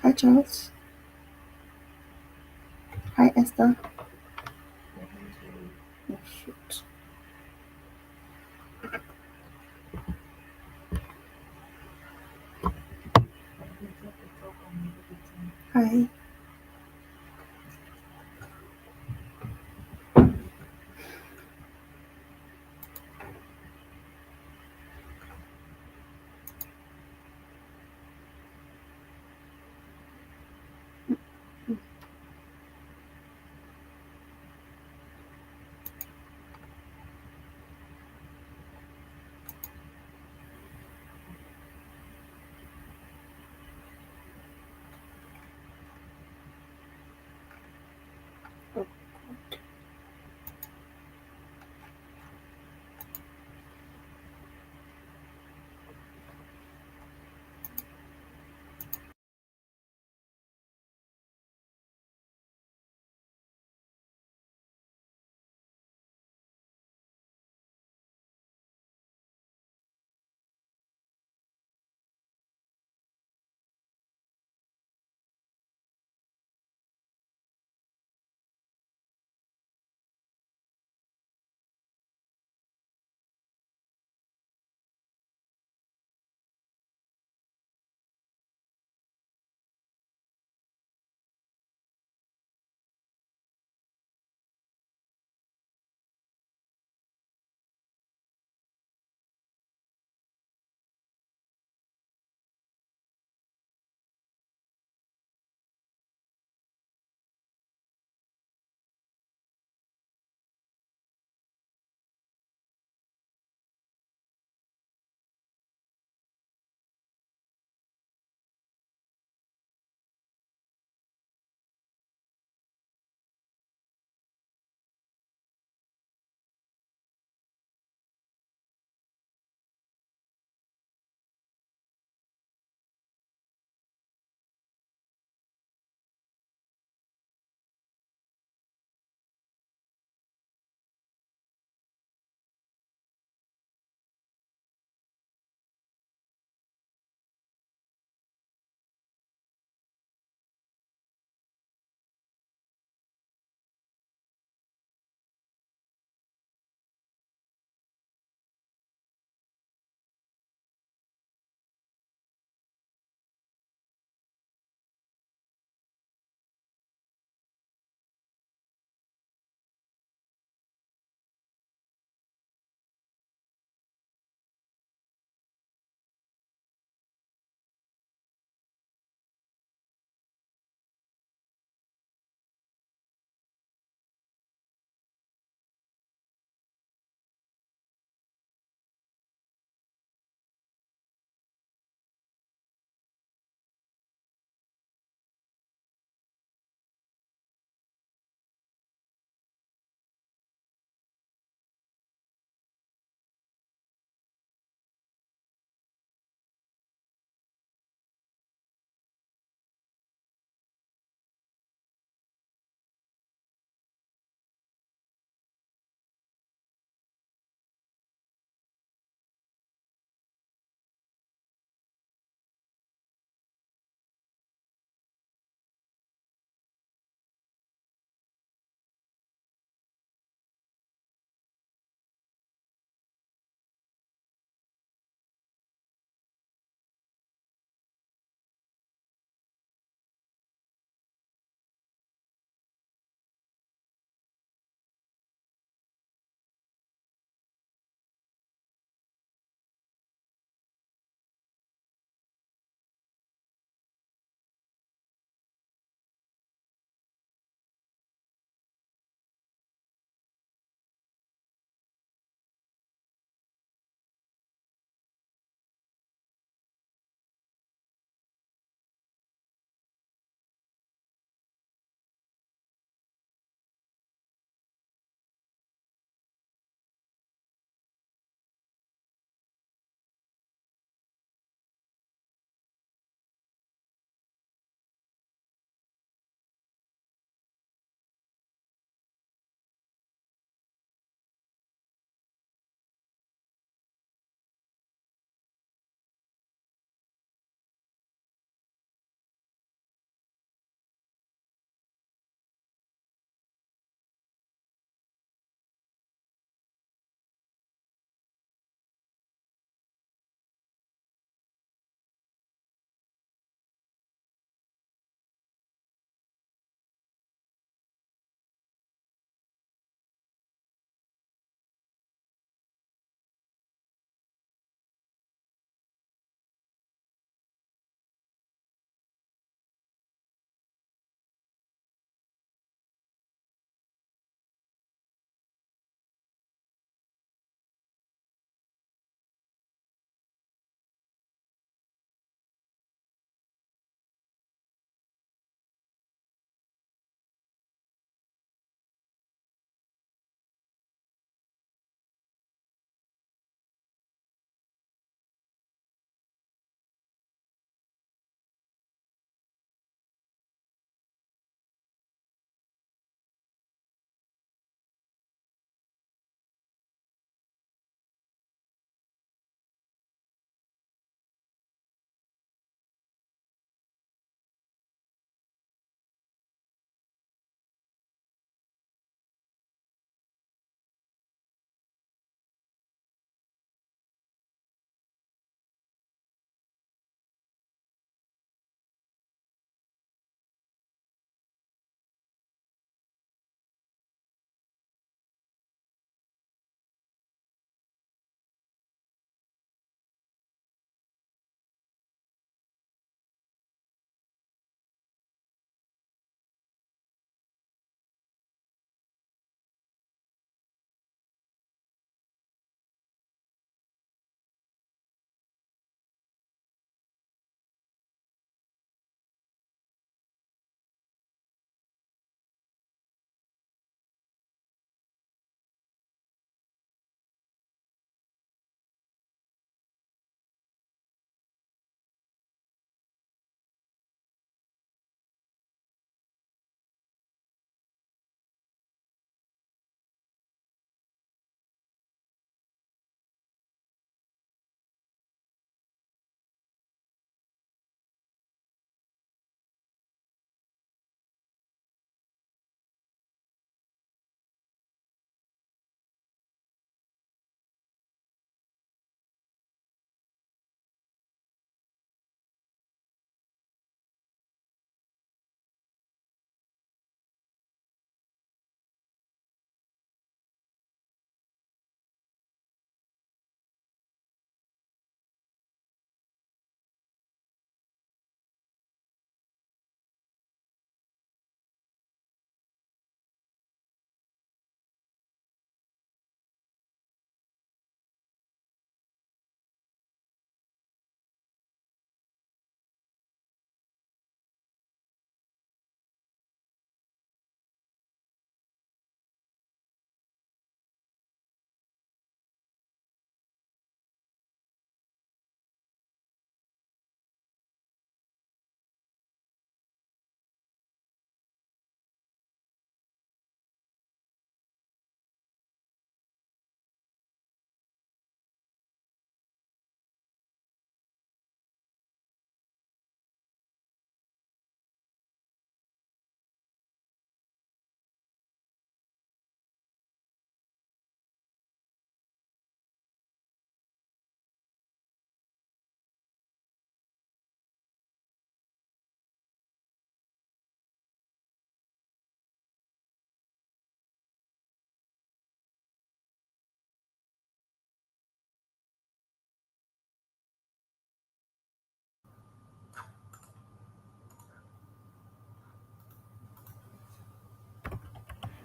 Hi Charles. Hi Esther. Oh, shoot. Hi.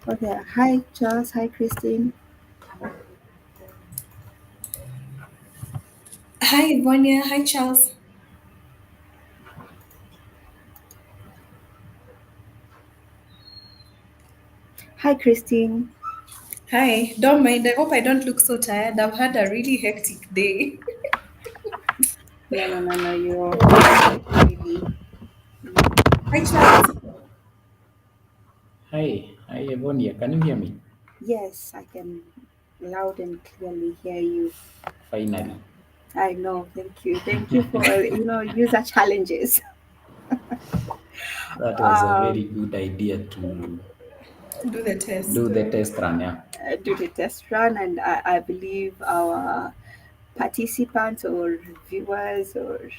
Okay. Hi, Charles. Hi, Christine. Hi, Vanya. Hi, Charles. Hi, Christine. Hi. Don't mind. I hope I don't look so tired. I've had a really hectic day. No, no, no, no. You're really. Hi, Charles. Hi, Evonia. Can you hear me? Yes, I can loud and clearly hear you. Finally. I know. Thank you. Thank you for user challenges. That was a very Um, good idea to Do the do test. the test run. Yeah. do the test run, and I believe our participants or viewers or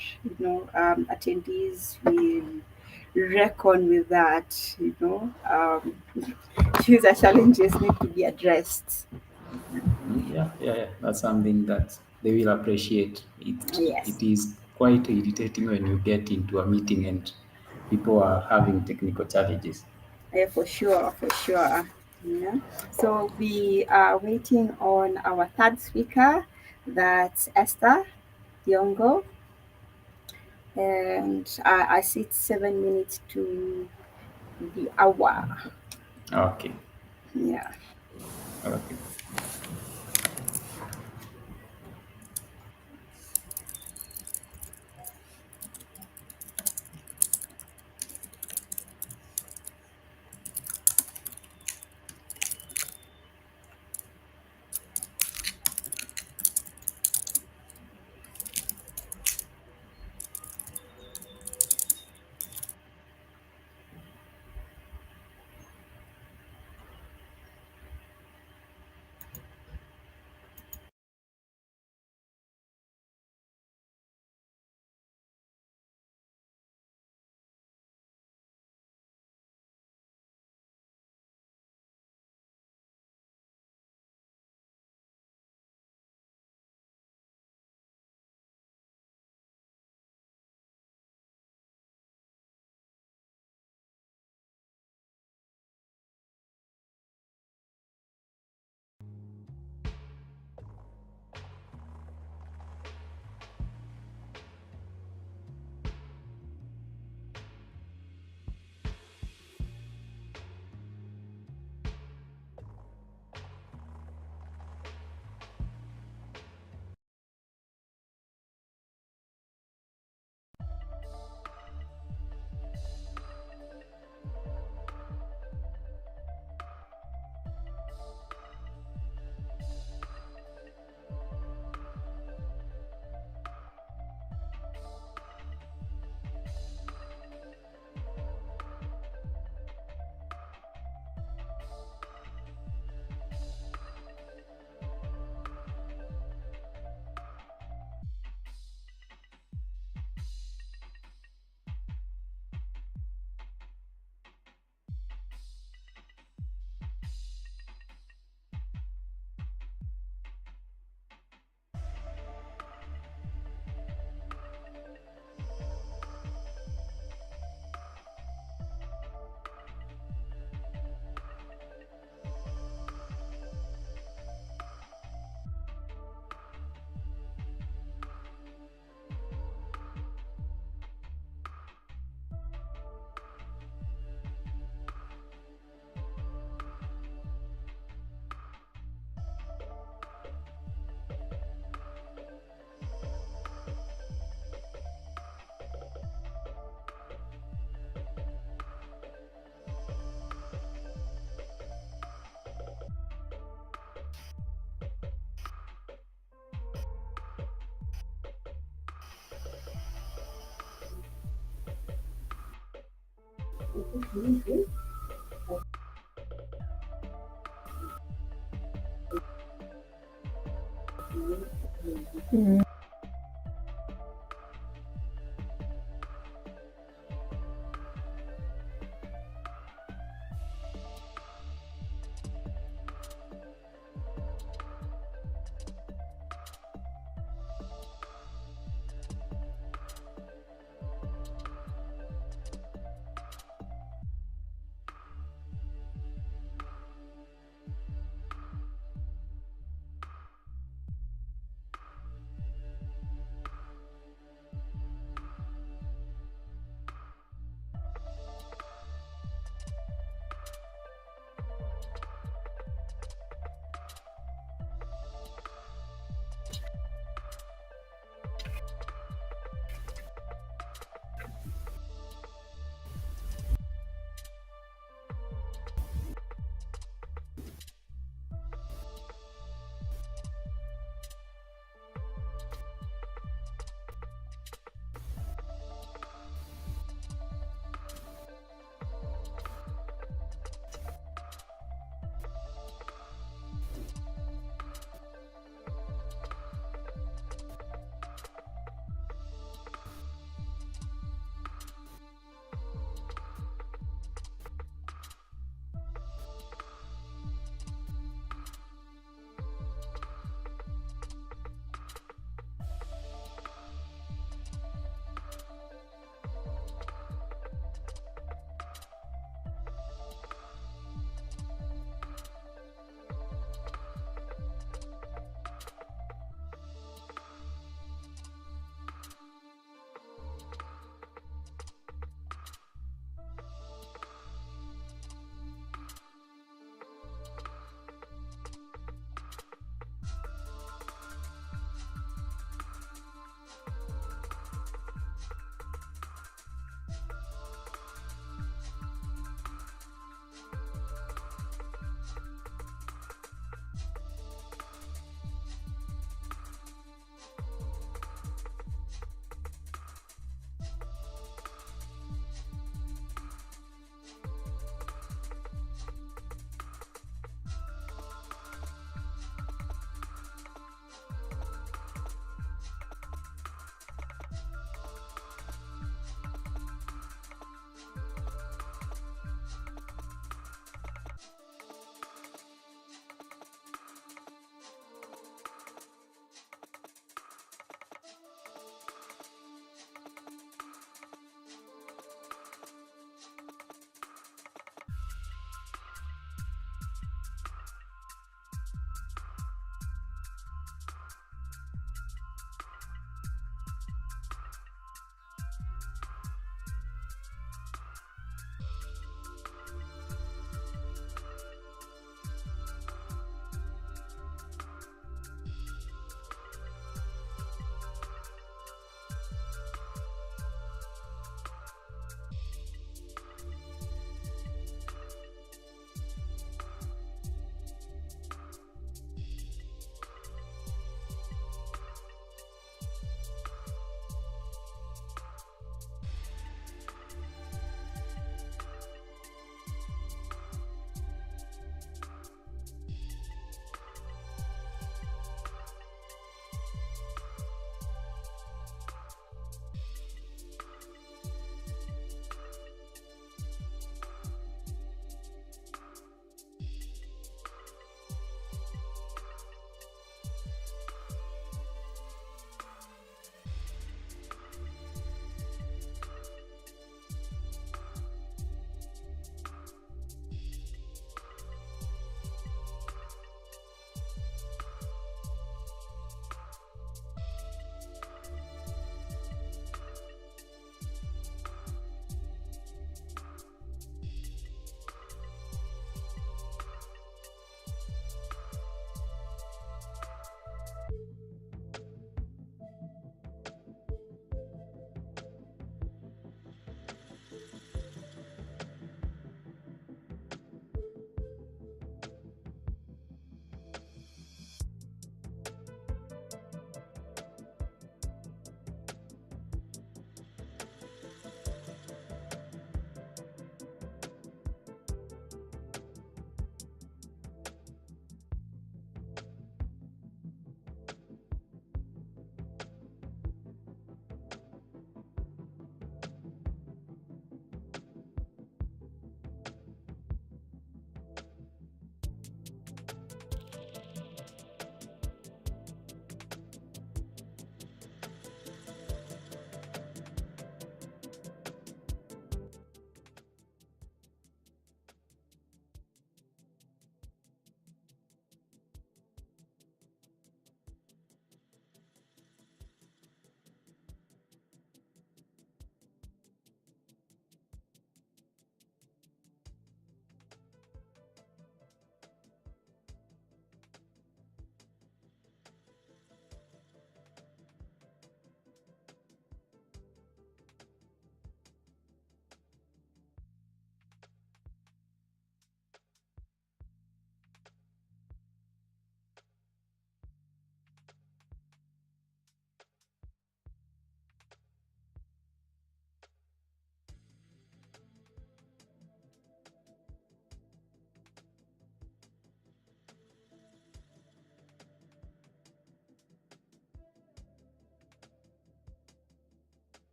attendees will reckon with that. User challenges need to be addressed. Yeah. That's something that they will appreciate. It Yes. is quite irritating when you get into a meeting and people are having technical challenges. Yeah, for sure, for sure. Yeah. So we are waiting on our third speaker, that's Esther Diongo, and I see it's 7 minutes to the hour. Okay. Yeah. Okay.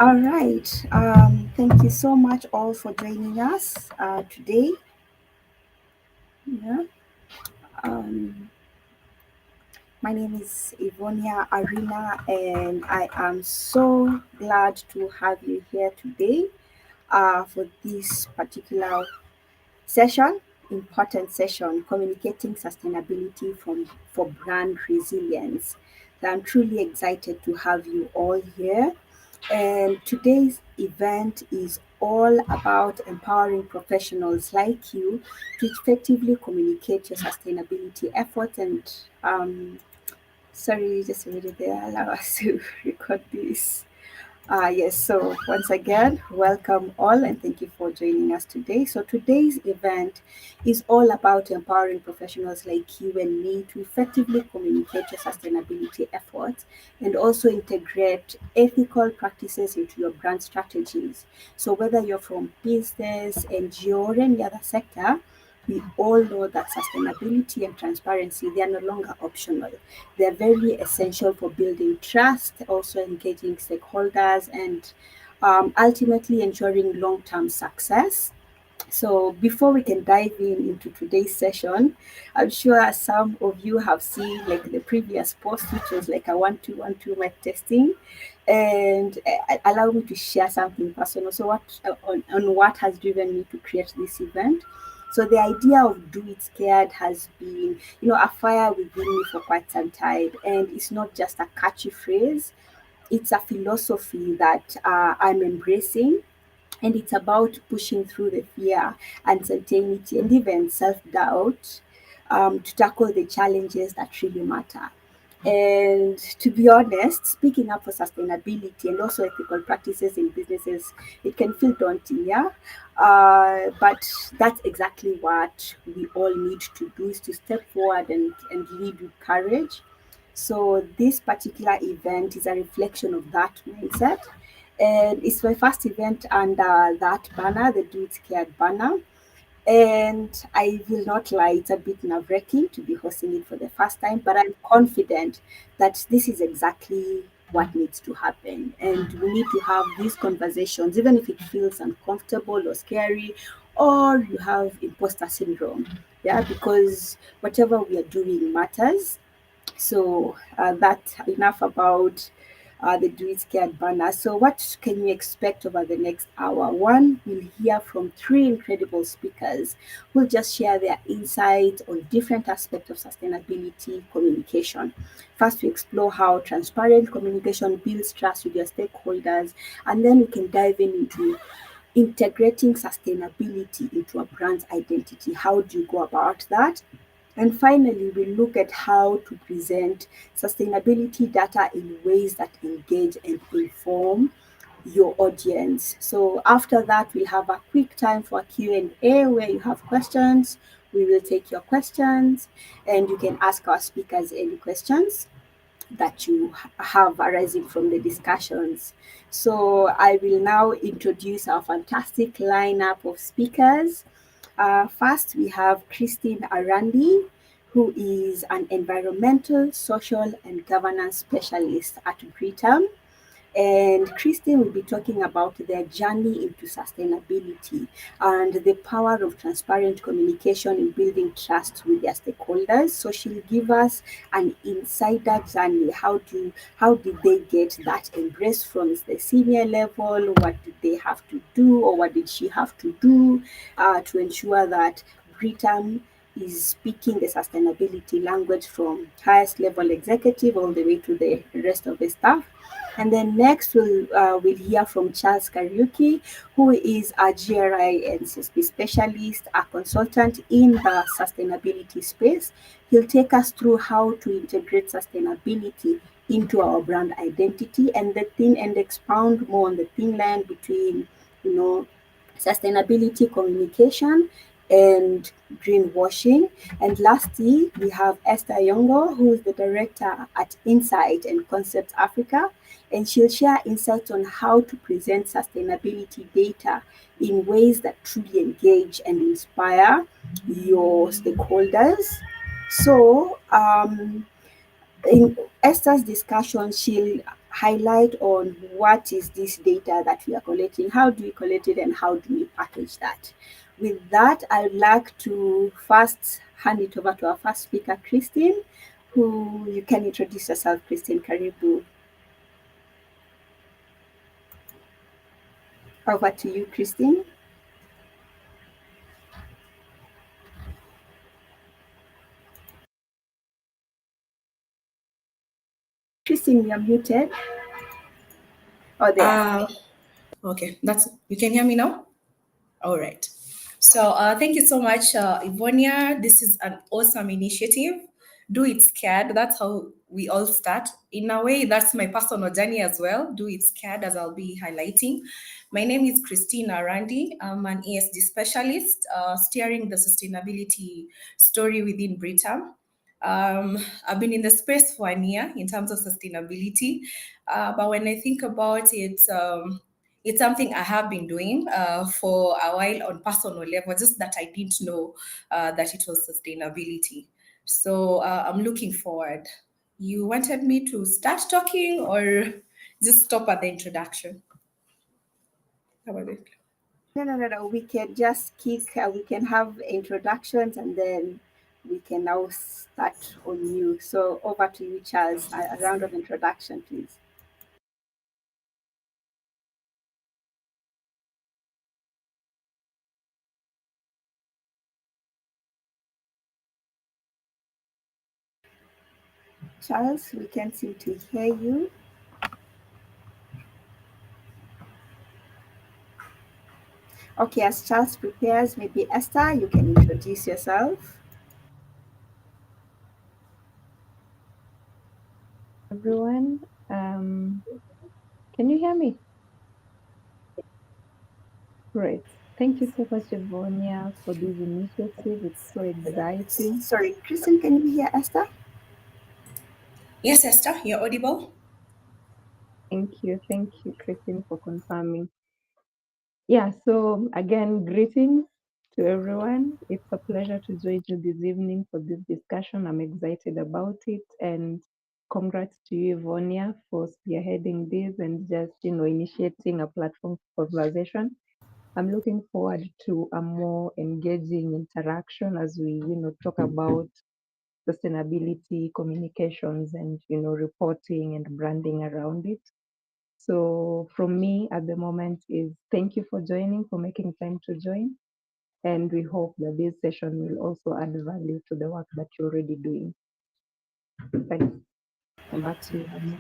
All right. Thank you so much all for joining us today. Yeah. Um, my name is Ivonia Arena, and I am so glad to have you here today for this particular session, important session, communicating sustainability for brand resilience. So I'm truly excited to have you all here. And today's event is all about empowering professionals like you to effectively communicate your sustainability efforts. And sorry, just a minute there, allow us to record this. Yes, so once again, welcome all and thank you for joining us today. So, today's event is all about empowering professionals like you and me to effectively communicate your sustainability efforts and also integrate ethical practices into your brand strategies. So, whether you're from business, NGO, or any other sector, we all know that sustainability and transparency, they are no longer optional. They're very essential for building trust, also engaging stakeholders, and ultimately ensuring long-term success. So before we can dive into today's session, I'm sure some of you have seen like the previous post, which was like a 1 2 1 2 mic testing, and allow me to share something personal. So on what has driven me to create this event. So the idea of do it scared has been, a fire within me for quite some time, and it's not just a catchy phrase. It's a philosophy that I'm embracing, and it's about pushing through the fear, uncertainty, and even self doubt to tackle the challenges that really matter. And to be honest, speaking up for sustainability and also ethical practices in businesses, it can feel daunting, yeah. But that's exactly what we all need to do is to step forward and lead with courage. So this particular event is a reflection of that mindset. And it's my first event under that banner, the Do It Scared banner. And I will not lie, it's a bit nerve wracking to be hosting it for the first time, but I'm confident that this is exactly what needs to happen. And we need to have these conversations, even if it feels uncomfortable or scary, or you have imposter syndrome. Yeah, because whatever we are doing matters. So that's enough about the Do It Scared banner. So, what can you expect over the next hour? One, we'll hear from three incredible speakers who'll just share their insights on different aspects of sustainability communication. First, we explore how transparent communication builds trust with your stakeholders, and then we can dive into integrating sustainability into a brand's identity. How do you go about that? And finally, we look at how to present sustainability data in ways that engage and inform your audience. So after that, we'll have a quick time for a Q&A where you have questions. We will take your questions and you can ask our speakers any questions that you have arising from the discussions. So I will now introduce our fantastic lineup of speakers. First, we have Christine Arandi, who is an environmental, social, and governance specialist at Britam. And Christine will be talking about their journey into sustainability and the power of transparent communication in building trust with their stakeholders. So she'll give us an insider journey. How did they get that embrace from the senior level? What did they have to do, or what did she have to do to ensure that Britain is speaking the sustainability language from highest level executive all the way to the rest of the staff. And then next we'll hear from Charles Kariuki, who is a GRI and CSP specialist, a consultant in the sustainability space. He'll take us through how to integrate sustainability into our brand identity and expound more on the thin line between, you know, sustainability communication and greenwashing. And lastly, we have Esther Yongo, who is the director at Insight and Concept Africa, and she'll share insights on how to present sustainability data in ways that truly engage and inspire your stakeholders. So, in Esther's discussion, she'll highlight on what is this data that we are collecting, how do we collect it, and how do we package that. With that, I'd like to first hand it over to our first speaker, Christine, who you can introduce yourself, Christine. Karibu. Over to you, Christine. Christine, you're muted. Oh, there. Uh, okay, that's you can hear me now? All right. So thank you so much, Ivonia. This is an awesome initiative. Do it scared. That's how we all start. In a way, that's my personal journey as well. Do it scared, as I'll be highlighting. My name is Christina Randi. I'm an ESG specialist, steering the sustainability story within Britam. I've been in the space for 1 year in terms of sustainability, but when I think about it, it's something I have been doing for a while on personal level, just that I didn't know that it was sustainability. So I'm looking forward. You wanted me to start talking or just stop at the introduction? How about it? No. We can just we can have introductions and then we can now start on you. So over to you, Charles. A round of introduction, please. Charles, we can't seem to hear you. Okay, as Charles prepares, maybe Esther, you can introduce yourself. Everyone. Um, can you hear me? Great. Thank you so much, Evonia, for this initiative. It's so exciting. Sorry, Kristen, can you hear Esther? Yes, Esther, you're audible. Thank you, Christine, for confirming. Yeah, so again, greetings to everyone. It's a pleasure to join you this evening for this discussion. I'm excited about it, and congrats to you, Evonia, for spearheading this and just, initiating a platform for conversation. I'm looking forward to a more engaging interaction as we, talk about sustainability, communications, and, reporting and branding around it. So from me at the moment is thank you for joining, for making time to join. And we hope that this session will also add value to the work that you're already doing. Thanks. And back to you, Anya.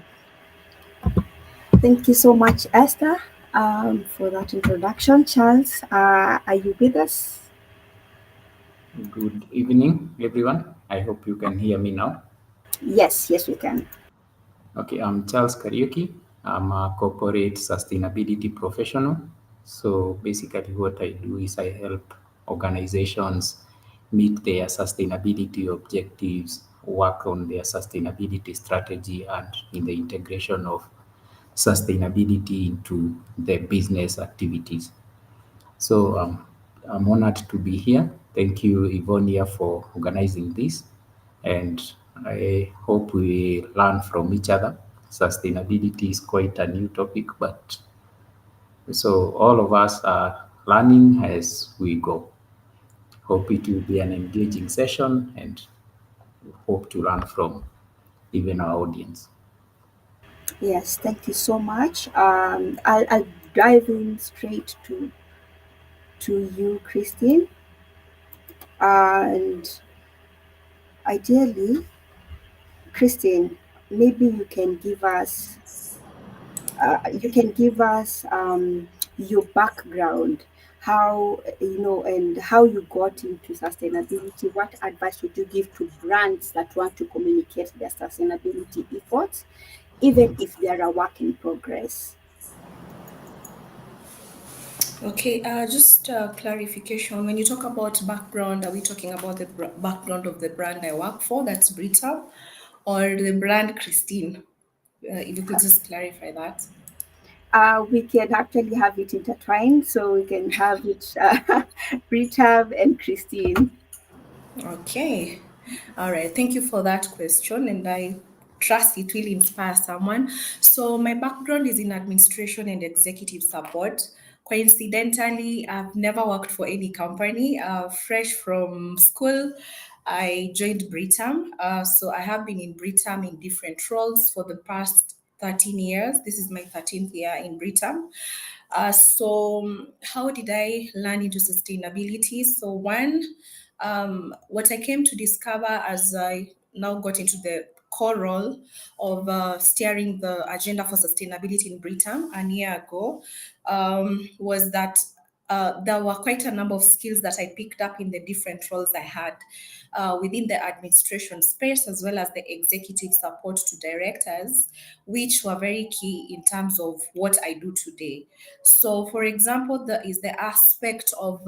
Thank you so much, Esther, for that introduction. Charles, are you with us? Good evening, everyone. I hope you can hear me now. Yes, we can. Okay, I'm Charles Kariuki. I'm a corporate sustainability professional. So basically, what I do is I help organizations meet their sustainability objectives, work on their sustainability strategy, and in the integration of sustainability into their business activities. So I'm honored to be here. Thank you, Ivonia, for organizing this. And I hope we learn from each other. Sustainability is quite a new topic, but so all of us are learning as we go. Hope it will be an engaging session and hope to learn from even our audience. Yes, thank you so much. I'll dive in straight to you, Christine. And ideally, Christine, maybe you can give us your background, how and how you got into sustainability. What advice would you give to brands that want to communicate their sustainability efforts, even if they are a work in progress? Okay, just clarification. When you talk about background, are we talking about the background of the brand I work for, that's Brita, or the brand Christine? If you could just clarify that. We can actually have it intertwined, so we can have it Britab and Christine. Okay. All right. Thank you for that question. And I trust it will inspire someone. So my background is in administration and executive support. Coincidentally, I've never worked for any company. Fresh from school, I joined Britam. So I have been in Britam in different roles for the past 13 years. This is my 13th year in Britam. How did I learn into sustainability? So, one, what I came to discover as I now got into the core role of steering the agenda for sustainability in Britain a year ago was that there were quite a number of skills that I picked up in the different roles I had within the administration space, as well as the executive support to directors, which were very key in terms of what I do today. So, for example, there is the aspect of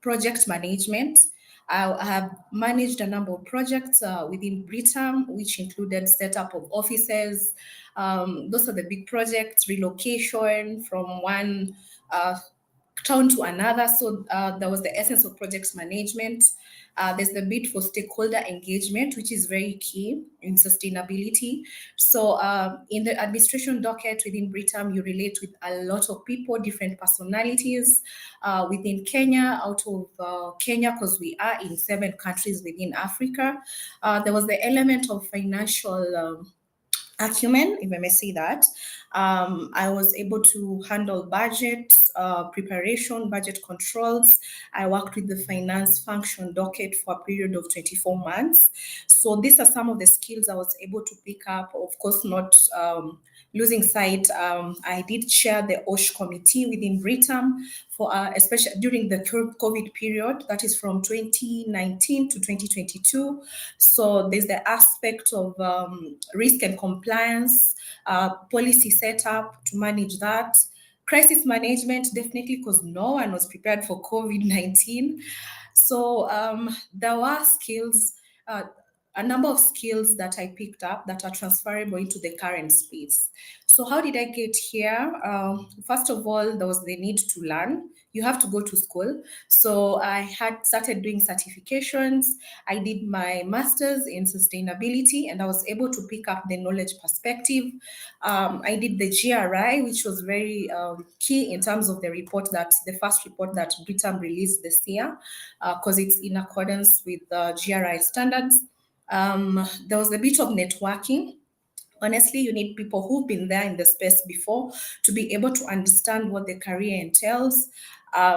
project management. I have managed a number of projects within Britam, which included setup of offices. Those are the big projects, relocation from one town to another. So there was the essence of project management. There's the bit for stakeholder engagement, which is very key in sustainability. So in the administration docket within Britam, you relate with a lot of people, different personalities within Kenya, out of Kenya, because we are in 7 countries within Africa. There was the element of financial acumen, if I may say that. I was able to handle budget preparation, budget controls. I worked with the finance function docket for a period of 24 months. So these are some of the skills I was able to pick up. Of course, not losing sight. I did chair the OSH committee within Britam for especially during the COVID period, that is from 2019 to 2022. So there's the aspect of risk and compliance, policy setup to manage that. Crisis management, definitely, because no one was prepared for COVID-19. So there were skills, a number of skills that I picked up that are transferable into the current space. So how did I get here? First of all, there was the need to learn. You have to go to school. So I had started doing certifications. I did my master's in sustainability, and I was able to pick up the knowledge perspective. I did the GRI, which was very key in terms of the first report that Britam released this year, because it's in accordance with the GRI standards. There was a bit of networking. Honestly, you need people who've been there in the space before to be able to understand what the career entails. I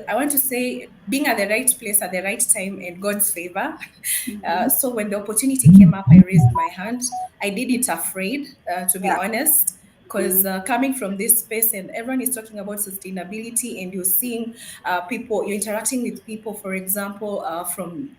want to say being at the right place at the right time and God's favor. Mhm. So when the opportunity came up, I raised my hand. I did it afraid, to be Yeah. honest, because Mhm. coming from this space and everyone is talking about sustainability, and you're seeing people, you're interacting with people, for example, from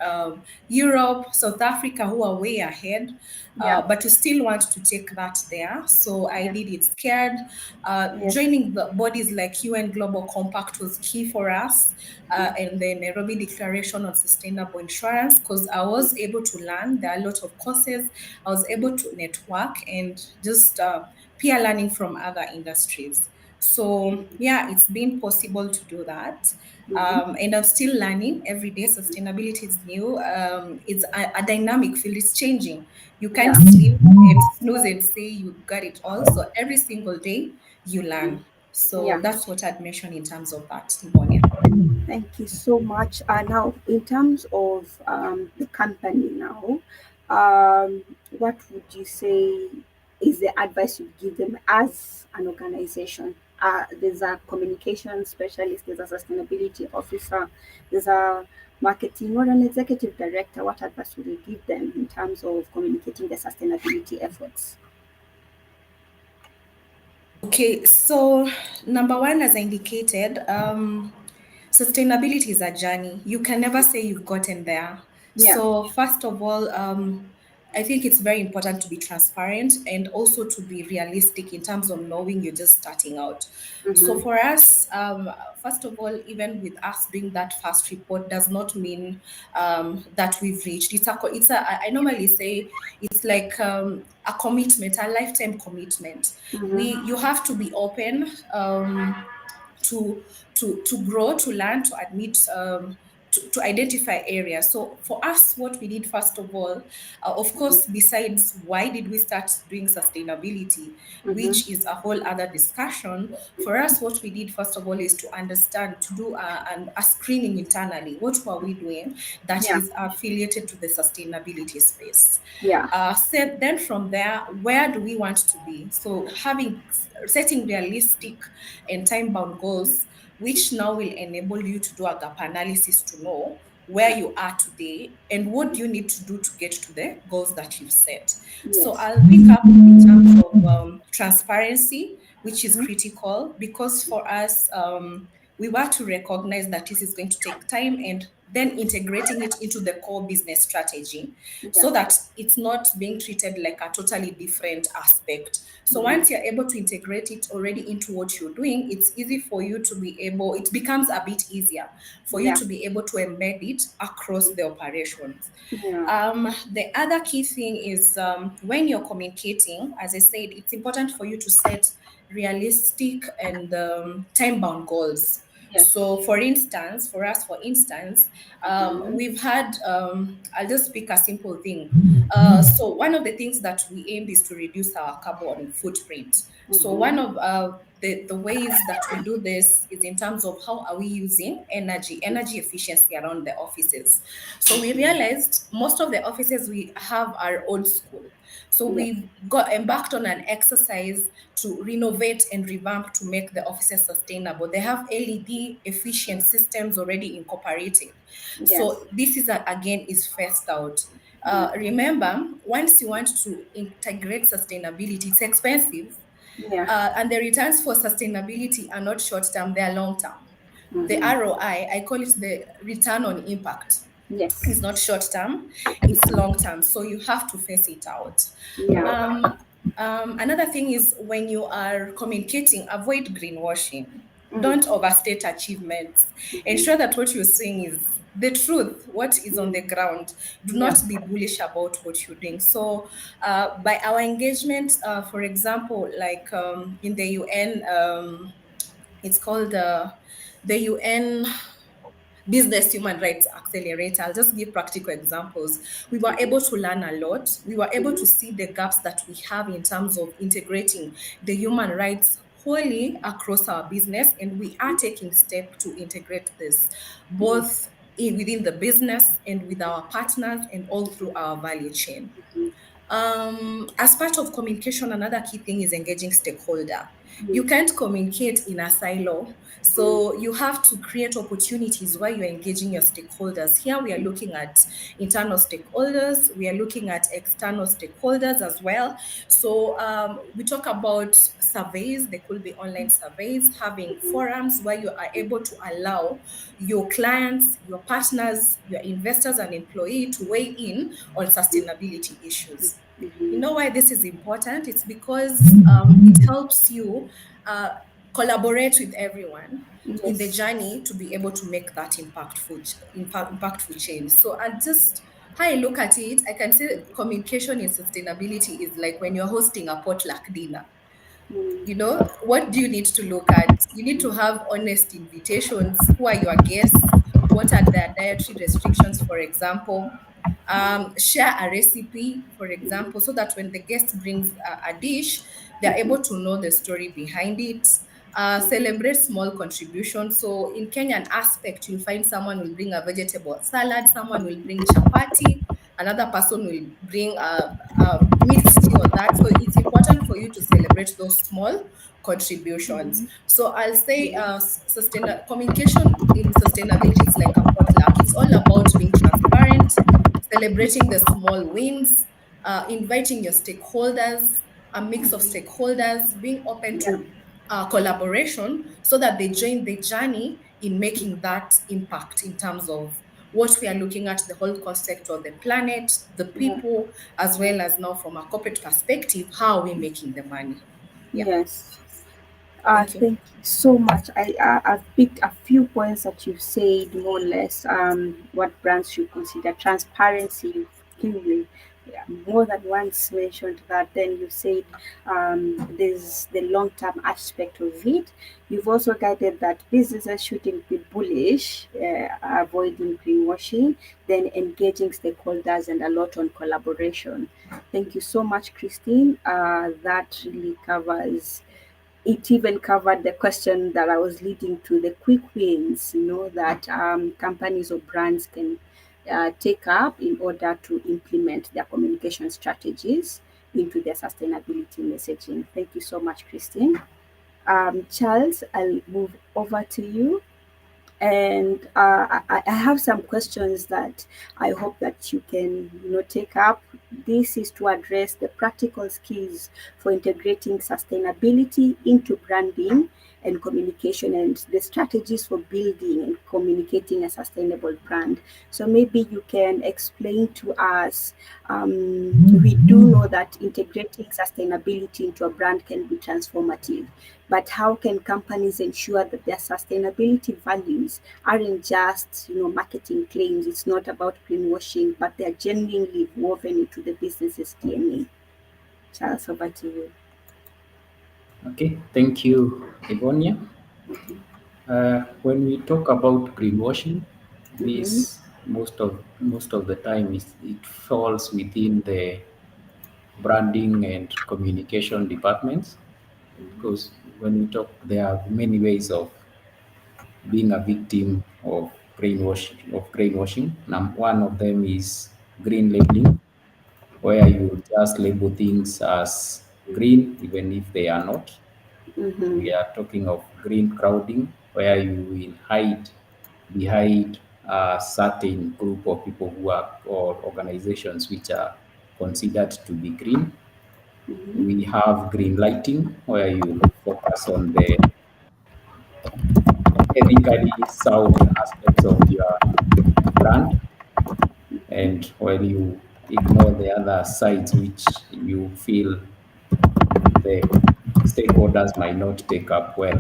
Europe, South Africa, who are way ahead, Yeah. but you still want to take that there. So I Yeah. did it scared. Yes. Joining the bodies like UN Global Compact was key for us, and the Nairobi Declaration on Sustainable Insurance, because I was able to learn. There are a lot of courses. I was able to network and just peer learning from other industries. So yeah, it's been possible to do that. Mhm. And I'm still learning every day. Sustainability is new. It's a dynamic field. It's changing. You Yeah. can't sleep and snooze and say you got it all. So every single day you learn. So Yeah. that's what I'd mention in terms of that, Livonia. Thank you so much. Now, in terms of the company now, what would you say is the advice you give them as an organization? There's a communication specialist, there's a sustainability officer, there's a marketing or an executive director. What advice would you give them in terms of communicating the sustainability efforts? Okay, so number one, as I indicated, sustainability is a journey. You can never say you've gotten there. Yeah. So, first of all, I think it's very important to be transparent and also to be realistic in terms of knowing you're just starting out. So, Mm-hmm. for us, first of all, even with us doing that first report, does not mean that we've reached. I normally say it's like a commitment, a lifetime commitment. Mm-hmm. You have to be open to grow, to learn, to admit, to identify areas. So for us, what we did first of all, of course, besides why did we start doing sustainability, Mm-hmm. which is a whole other discussion. For us, what we did first of all is to understand, to do a screening internally. What were we doing that Yeah. is affiliated to the sustainability space? Yeah. Then from there, where do we want to be? So having setting realistic and time-bound goals, which now will enable you to do a gap analysis to know where you are today and what do you need to do to get to the goals that you've set. So Yes. I'll pick up in terms of transparency, which is Mm-hmm. critical because for us, we were to recognize that this is going to take time and then integrating it into the core business strategy Yeah. so that it's not being treated like a totally different aspect. So Mm-hmm. once you're able to integrate it already into what you're doing, it's easy for you to be able, it becomes a bit easier for you Yeah. to be able to embed it across the operations. Yeah. The other key thing is when you're communicating, as I said, it's important for you to set realistic and time-bound goals. Yes. So, for us, for instance, Mm-hmm. we've had, I'll just pick a simple thing. So, one of the things that we aimed is to reduce our carbon footprint. So, one Mm-hmm. of the ways that we do this is in terms of how are we using energy efficiency around the offices. So we realized most of the offices we have are old school. So Yes. we've got embarked on an exercise to renovate and revamp to make the offices sustainable. They have LED efficient systems already incorporated. Yes. So this is again is phased out. Yeah. Remember, once you want to integrate sustainability, it's expensive, Yeah. and the returns for sustainability are not short term; they are long term. The Mm-hmm. ROI, I call it the return on impact, Yes. is not short term, it's long term. So you have to face it out. Yeah. Um, Another thing is when you are communicating, avoid greenwashing. Mm. Don't overstate achievements. Mm-hmm. Ensure that what you're saying is the truth, what is on Mm. the ground. Do Yeah. not be bullish about what you're doing. So, by our engagement, for example, like in the UN, it's called the UN Business Human Rights Accelerator. I'll just give practical examples. We were able to learn a lot. We were able Mm-hmm. to see the gaps that we have in terms of integrating the human rights wholly across our business, and we are taking steps to integrate this Mm-hmm. both within the business and with our partners and all through our value chain. As part of communication, another key thing is engaging stakeholder. You can't communicate in a silo, so you have to create opportunities where you're engaging your stakeholders. Here we are looking at internal stakeholders, we are looking at external stakeholders as well. So we talk about surveys, they could be online surveys, having forums where you are able to allow your clients, your partners, your investors and employee to weigh in on sustainability issues. You Mm-hmm. know why this is important? It's because it helps you uh, collaborate with everyone in the Yes. journey to be able to make that impactful change. So I just how I look at it, I can say that communication in sustainability is like when you're hosting a potluck dinner. Mm. You know, what do you need to look at? You need to have honest invitations. Who are your guests? What are their dietary restrictions, for example? Share a recipe, for example, so that when the guest brings a dish, they're able to know the story behind it. Celebrate small contributions. So in Kenyan aspect, you'll find someone will bring a vegetable salad, someone will bring chapati, another person will bring a meat stew or that. So it's important for you to celebrate those small contributions. So I'll say communication in sustainability is like a potluck. It's all about being transparent, celebrating the small wins, inviting your stakeholders, a mix of stakeholders, being open Yeah. to collaboration so that they join the journey in making that impact in terms of what we are looking at, the whole concept of the planet, the Yeah. people, as well as now from a corporate perspective, how are we making the money? Yeah, Yes. thank you. Thank you so much. I've picked a few points that you've said more or less. What brands should consider transparency. You've given yeah, more than once mentioned that. Then you said there's the long term aspect of it. You've also guided that businesses shouldn't be bullish, avoiding greenwashing, then engaging stakeholders, and a lot on collaboration. Thank you so much, Christine. That really covers it. Even covered the question that I was leading to, the quick wins, that companies or brands can take up in order to implement their communication strategies into their sustainability messaging. Thank you so much, Christine. Charles, I'll move over to you. And I have some questions that I hope that you can take up. This is to address the practical skills for integrating sustainability into branding and communication, and the strategies for building and communicating a sustainable brand. So maybe you can explain to us. We do know that integrating sustainability into a brand can be transformative, but how can companies ensure that their sustainability values aren't just, marketing claims? It's not about greenwashing, but they're genuinely woven into the business's DNA. Charles, over to you. Okay, thank you, Evonia. When we talk about greenwashing, Mm-hmm. this most of the time it falls within the branding and communication departments, because when we talk, there are many ways of being a victim of greenwashing. One of them is green labeling, where you just label things as green even if they are not. Mm-hmm. We are talking of green crowding, where you will hide behind a certain group of people who are, or organizations which are considered to be green. Mm-hmm. We have green lighting, where you focus on the ethically sound aspects of your brand, and while you ignore the other sides which you feel the stakeholders might not take up well.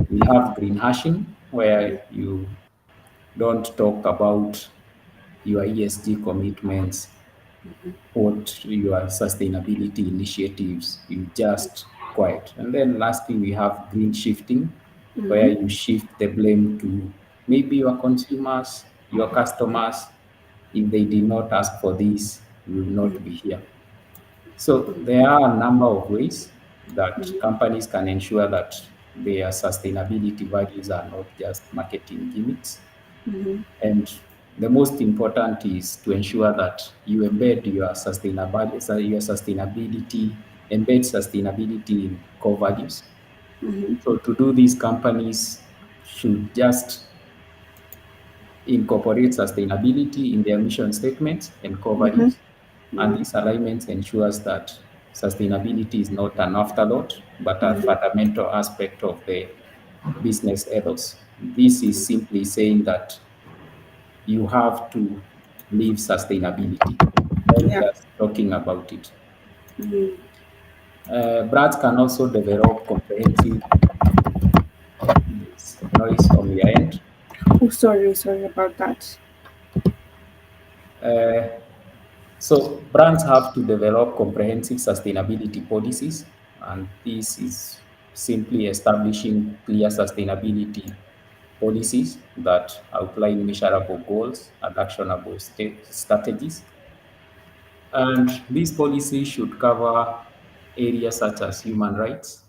We have green hashing, where you don't talk about your ESG commitments, what your sustainability initiatives, you just quiet. And then lastly, we have green shifting, where Mm-hmm. you shift the blame to maybe your consumers, your customers. If they did not ask for this, we will not be here. So there are a number of ways that Mm-hmm. companies can ensure that their sustainability values are not just marketing gimmicks. Mm-hmm. And the most important is to ensure that you embed embed sustainability in core values. Mm-hmm. So to do this, companies should just incorporate sustainability in their mission statements and core Mm-hmm. values. And this alignment ensures that sustainability is not an afterthought, but a Mm-hmm. fundamental aspect of the business ethos. This is simply saying that you have to live sustainability, not Yeah. just talking about it. Mm. Brands can also develop comprehensive noise from your end. Oh, sorry about that. Uh, So brands have to develop comprehensive sustainability policies, and this is simply establishing clear sustainability policies that outline measurable goals and actionable strategies. And these policies should cover areas such as human rights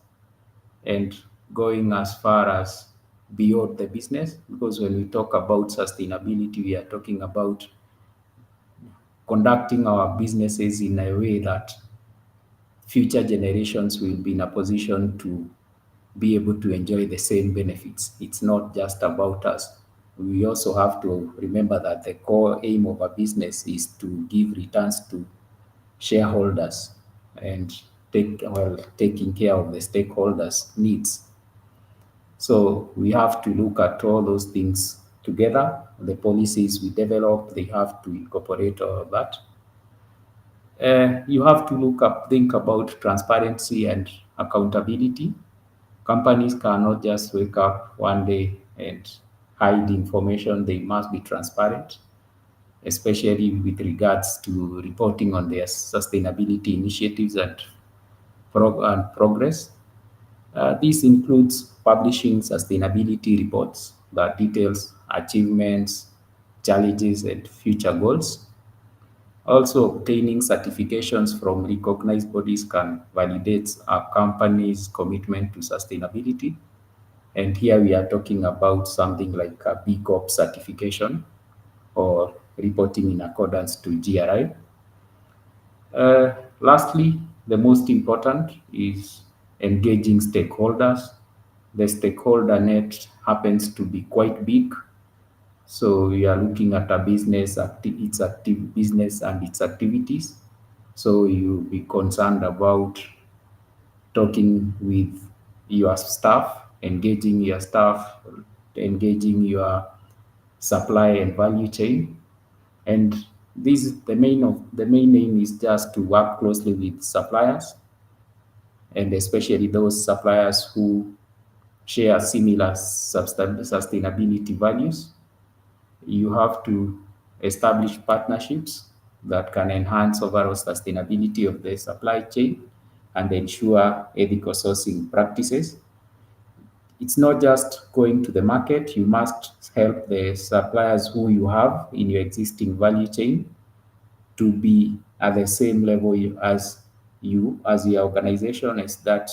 and going as far as beyond the business, because when we talk about sustainability, we are talking about conducting our businesses in a way that future generations will be in a position to be able to enjoy the same benefits. It's not just about us. We also have to remember that the core aim of a business is to give returns to shareholders and taking care of the stakeholders' needs. So we have to look at all those things together. The policies we develop, they have to incorporate all of that. You have to think about transparency and accountability. Companies cannot just wake up one day and hide information. They must be transparent. especially with regards to reporting on their sustainability initiatives and progress. This includes publishing sustainability reports that details achievements, challenges, and future goals. Also, obtaining certifications from recognized bodies can validate a company's commitment to sustainability. And here we are talking about something like a B Corp certification or reporting in accordance to GRI. Lastly, the most important is engaging stakeholders. The stakeholder net happens to be quite big. So we are looking at a its active business and its activities. So you be concerned about talking with your staff, engaging your supply and value chain. And the main aim is just to work closely with suppliers, and especially those suppliers who share similar sustainability values. You have to establish partnerships that can enhance overall sustainability of the supply chain and ensure ethical sourcing practices. It's not just going to the market, you must help the suppliers who you have in your existing value chain to be at the same level as your organization. Is that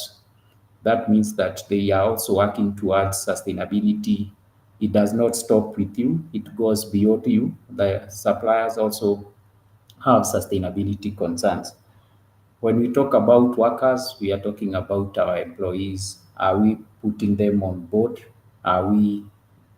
means that they are also working towards sustainability. It does not stop with you, it goes beyond you. The suppliers also have sustainability concerns. When we talk about workers, we are talking about our employees. Are we putting them on board? Are we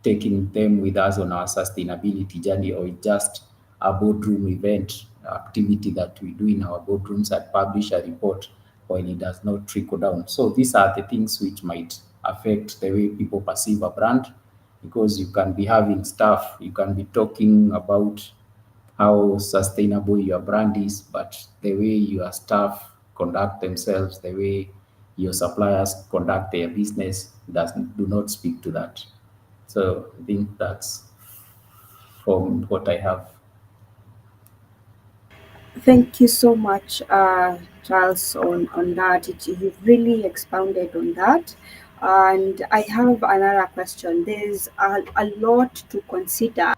taking them with us on our sustainability journey, or just a boardroom event activity that we do in our boardrooms and publish a report when it does not trickle down? So these are the things which might affect the way people perceive a brand, because you can be having staff, you can be talking about how sustainable your brand is, but the way your staff conduct themselves, the way your suppliers conduct their business do not speak to that. So I think that's from what I have. Thank you so much, Charles, on that. You've really expounded on that. And I have another question. There's a lot to consider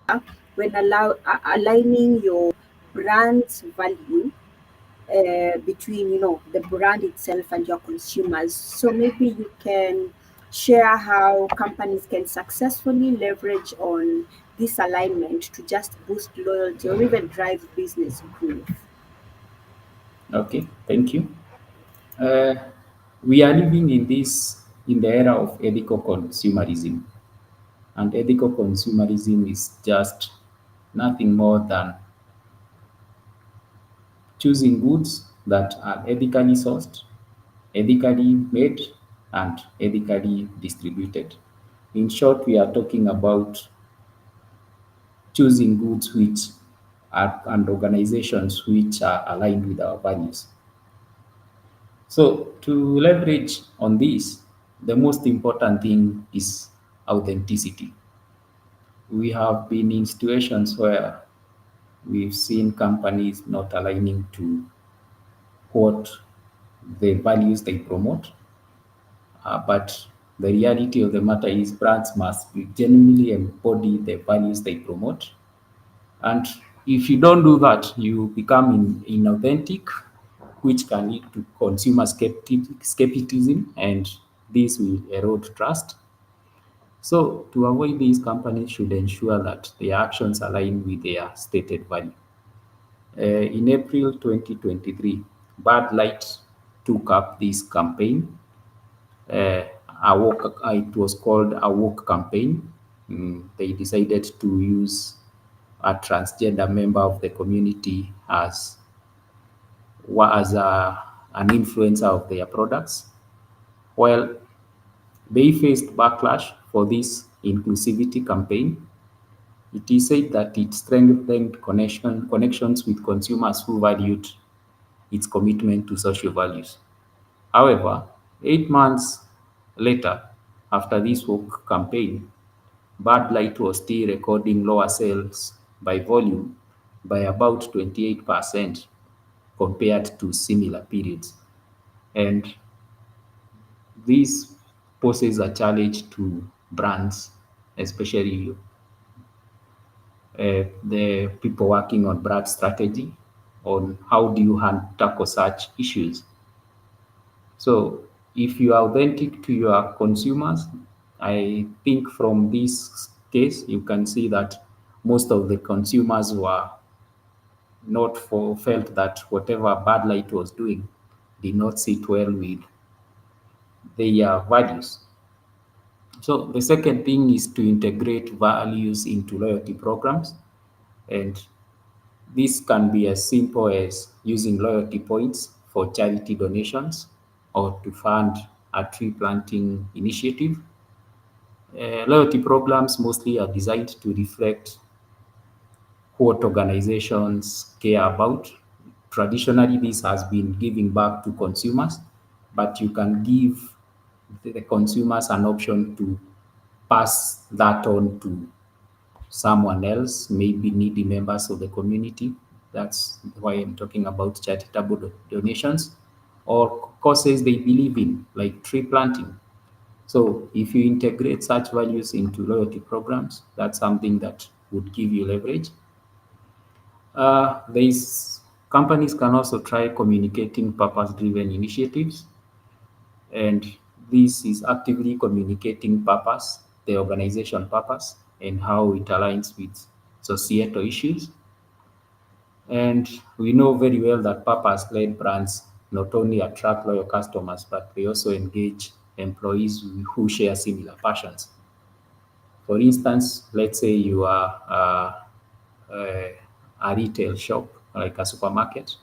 when aligning your brand's value between, the brand itself and your consumers. So maybe you can share how companies can successfully leverage on this alignment to just boost loyalty or even drive business growth. Okay, thank you. Uh, we are living in the era of ethical consumerism, and ethical consumerism is just nothing more than choosing goods that are ethically sourced, ethically made, and ethically distributed. In short, we are talking about choosing goods which are and organizations which are aligned with our values. So, to leverage on this, the most important thing is authenticity. We have been in situations where we've seen companies not aligning to what the values they promote. But the reality of the matter is brands must be genuinely embody the values they promote. And if you don't do that, you become inauthentic, which can lead to consumer skepticism, and this will erode trust. So, to avoid this, companies should ensure that their actions align with their stated value. In April 2023, Bud Light took up this campaign. It was called a walk campaign. They decided to use a transgender member of the community an influencer of their products. While they faced backlash for this inclusivity campaign, it is said that it strengthened connections with consumers who valued its commitment to social values. However, 8 months later, after this woke campaign, Bud Light was still recording lower sales by volume by about 28% compared to similar periods. And this poses a challenge to brands, especially the people working on brand strategy, on how do you tackle such issues. So if you are authentic to your consumers, I think from this case, you can see that most of the consumers were not for felt that whatever Bud Light was doing did not sit well with their values. So the second thing is to integrate values into loyalty programs, and this can be as simple as using loyalty points for charity donations or to fund a tree planting initiative. Loyalty programs mostly are designed to reflect what organizations care about. Traditionally, this has been giving back to consumers, but you can give the consumers an option to pass that on to someone else, maybe needy members of the community. That's why I'm talking about charitable donations or causes they believe in, like tree planting. So if you integrate such values into loyalty programs, that's something that would give you leverage. There's companies can also try communicating purpose-driven initiatives, and this is actively communicating purpose, the organization purpose, and how it aligns with societal issues. And we know very well that purpose-led brands not only attract loyal customers, but they also engage employees who share similar passions. For instance, let's say you are a retail shop, like a supermarket.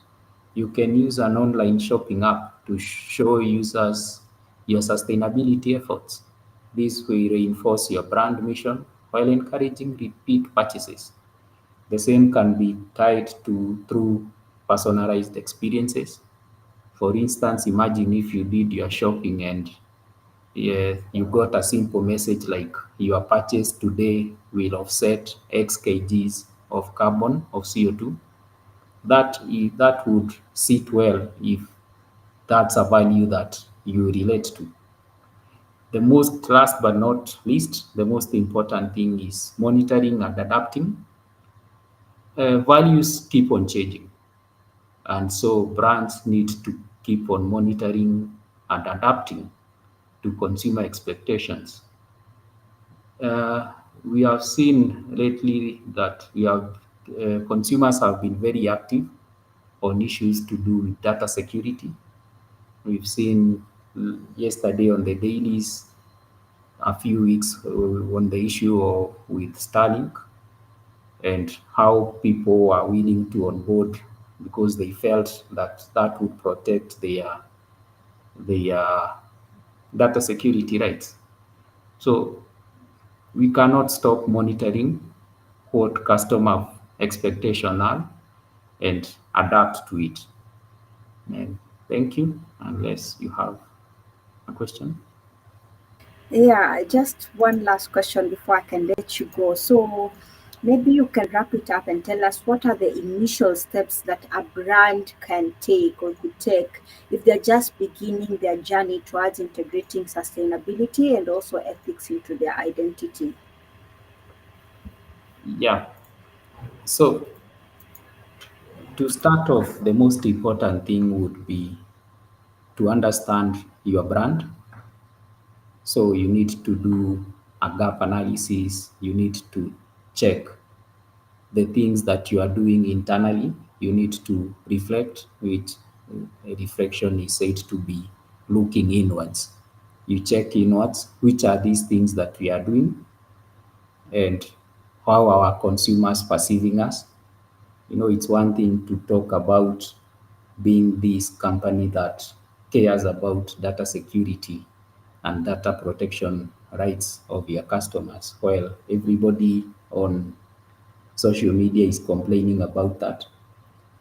You can use an online shopping app to show users your sustainability efforts. This will reinforce your brand mission while encouraging repeat purchases. The same can be tied to through personalized experiences. For instance, imagine if you did your shopping and you got a simple message like your purchase today will offset X kgs of carbon of CO2. That would sit well if that's a value that you relate to. The most last but not least, the most important thing is monitoring and adapting. Values keep on changing, and so brands need to keep on monitoring and adapting to consumer expectations. Uh, we have seen lately that consumers have been very active on issues to do with data security. We've seen yesterday on the dailies, a few weeks on the issue with Starlink and how people are willing to onboard because they felt that that would protect their data security rights. So we cannot stop monitoring what customer expectation are and adapt to it. And thank you, unless you have a question. Yeah, just one last question before I can let you go. So maybe you can wrap it up and tell us what are the initial steps that a brand can take or could take if they're just beginning their journey towards integrating sustainability and also ethics into their identity. Yeah. So to start off, the most important thing would be to understand your brand. So you need to do a gap analysis. You need to check the things that you are doing internally. You need to reflect, which reflection is said to be looking inwards. You check inwards, which are these things that we are doing and how our consumers perceiving us. It's one thing to talk about being this company that cares about data security and data protection rights of your customers, while everybody on social media is complaining about that.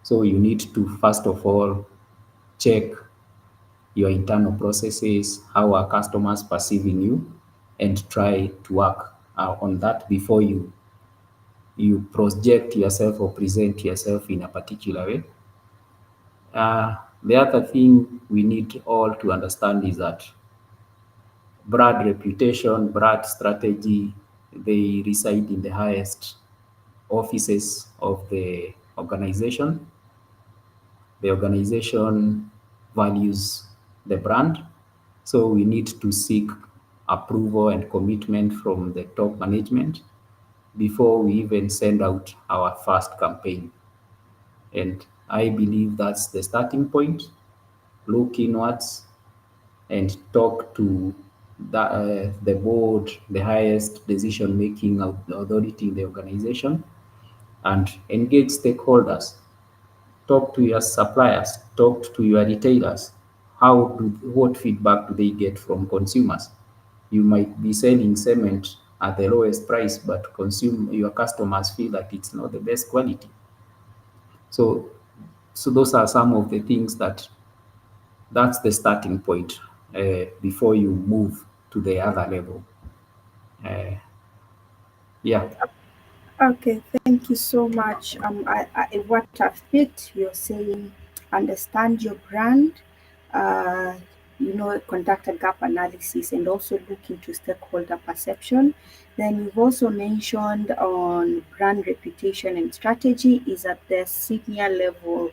So you need to first of all check your internal processes, how are customers perceiving you, and try to work on that before you you project yourself or present yourself in a particular way. The other thing we need all to understand is that brand reputation, brand strategy, they reside in the highest offices of the organization. The organization values the brand, so we need to seek approval and commitment from the top management before we even send out our first campaign. And I believe that's the starting point. Look inwards and talk to the board, the highest decision making authority in the organization, and engage stakeholders. Talk to your suppliers, talk to your retailers. What feedback do they get from consumers? You might be selling cement at the lowest price, but your customers feel that it's not the best quality. So, so those are some of the things that's the starting point before you move to the other level. Uh, yeah. Okay, thank you so much. What a fit you're saying, understand your brand, uh, conduct a gap analysis and also look into stakeholder perception. Then you've also mentioned on brand reputation and strategy is at the senior level.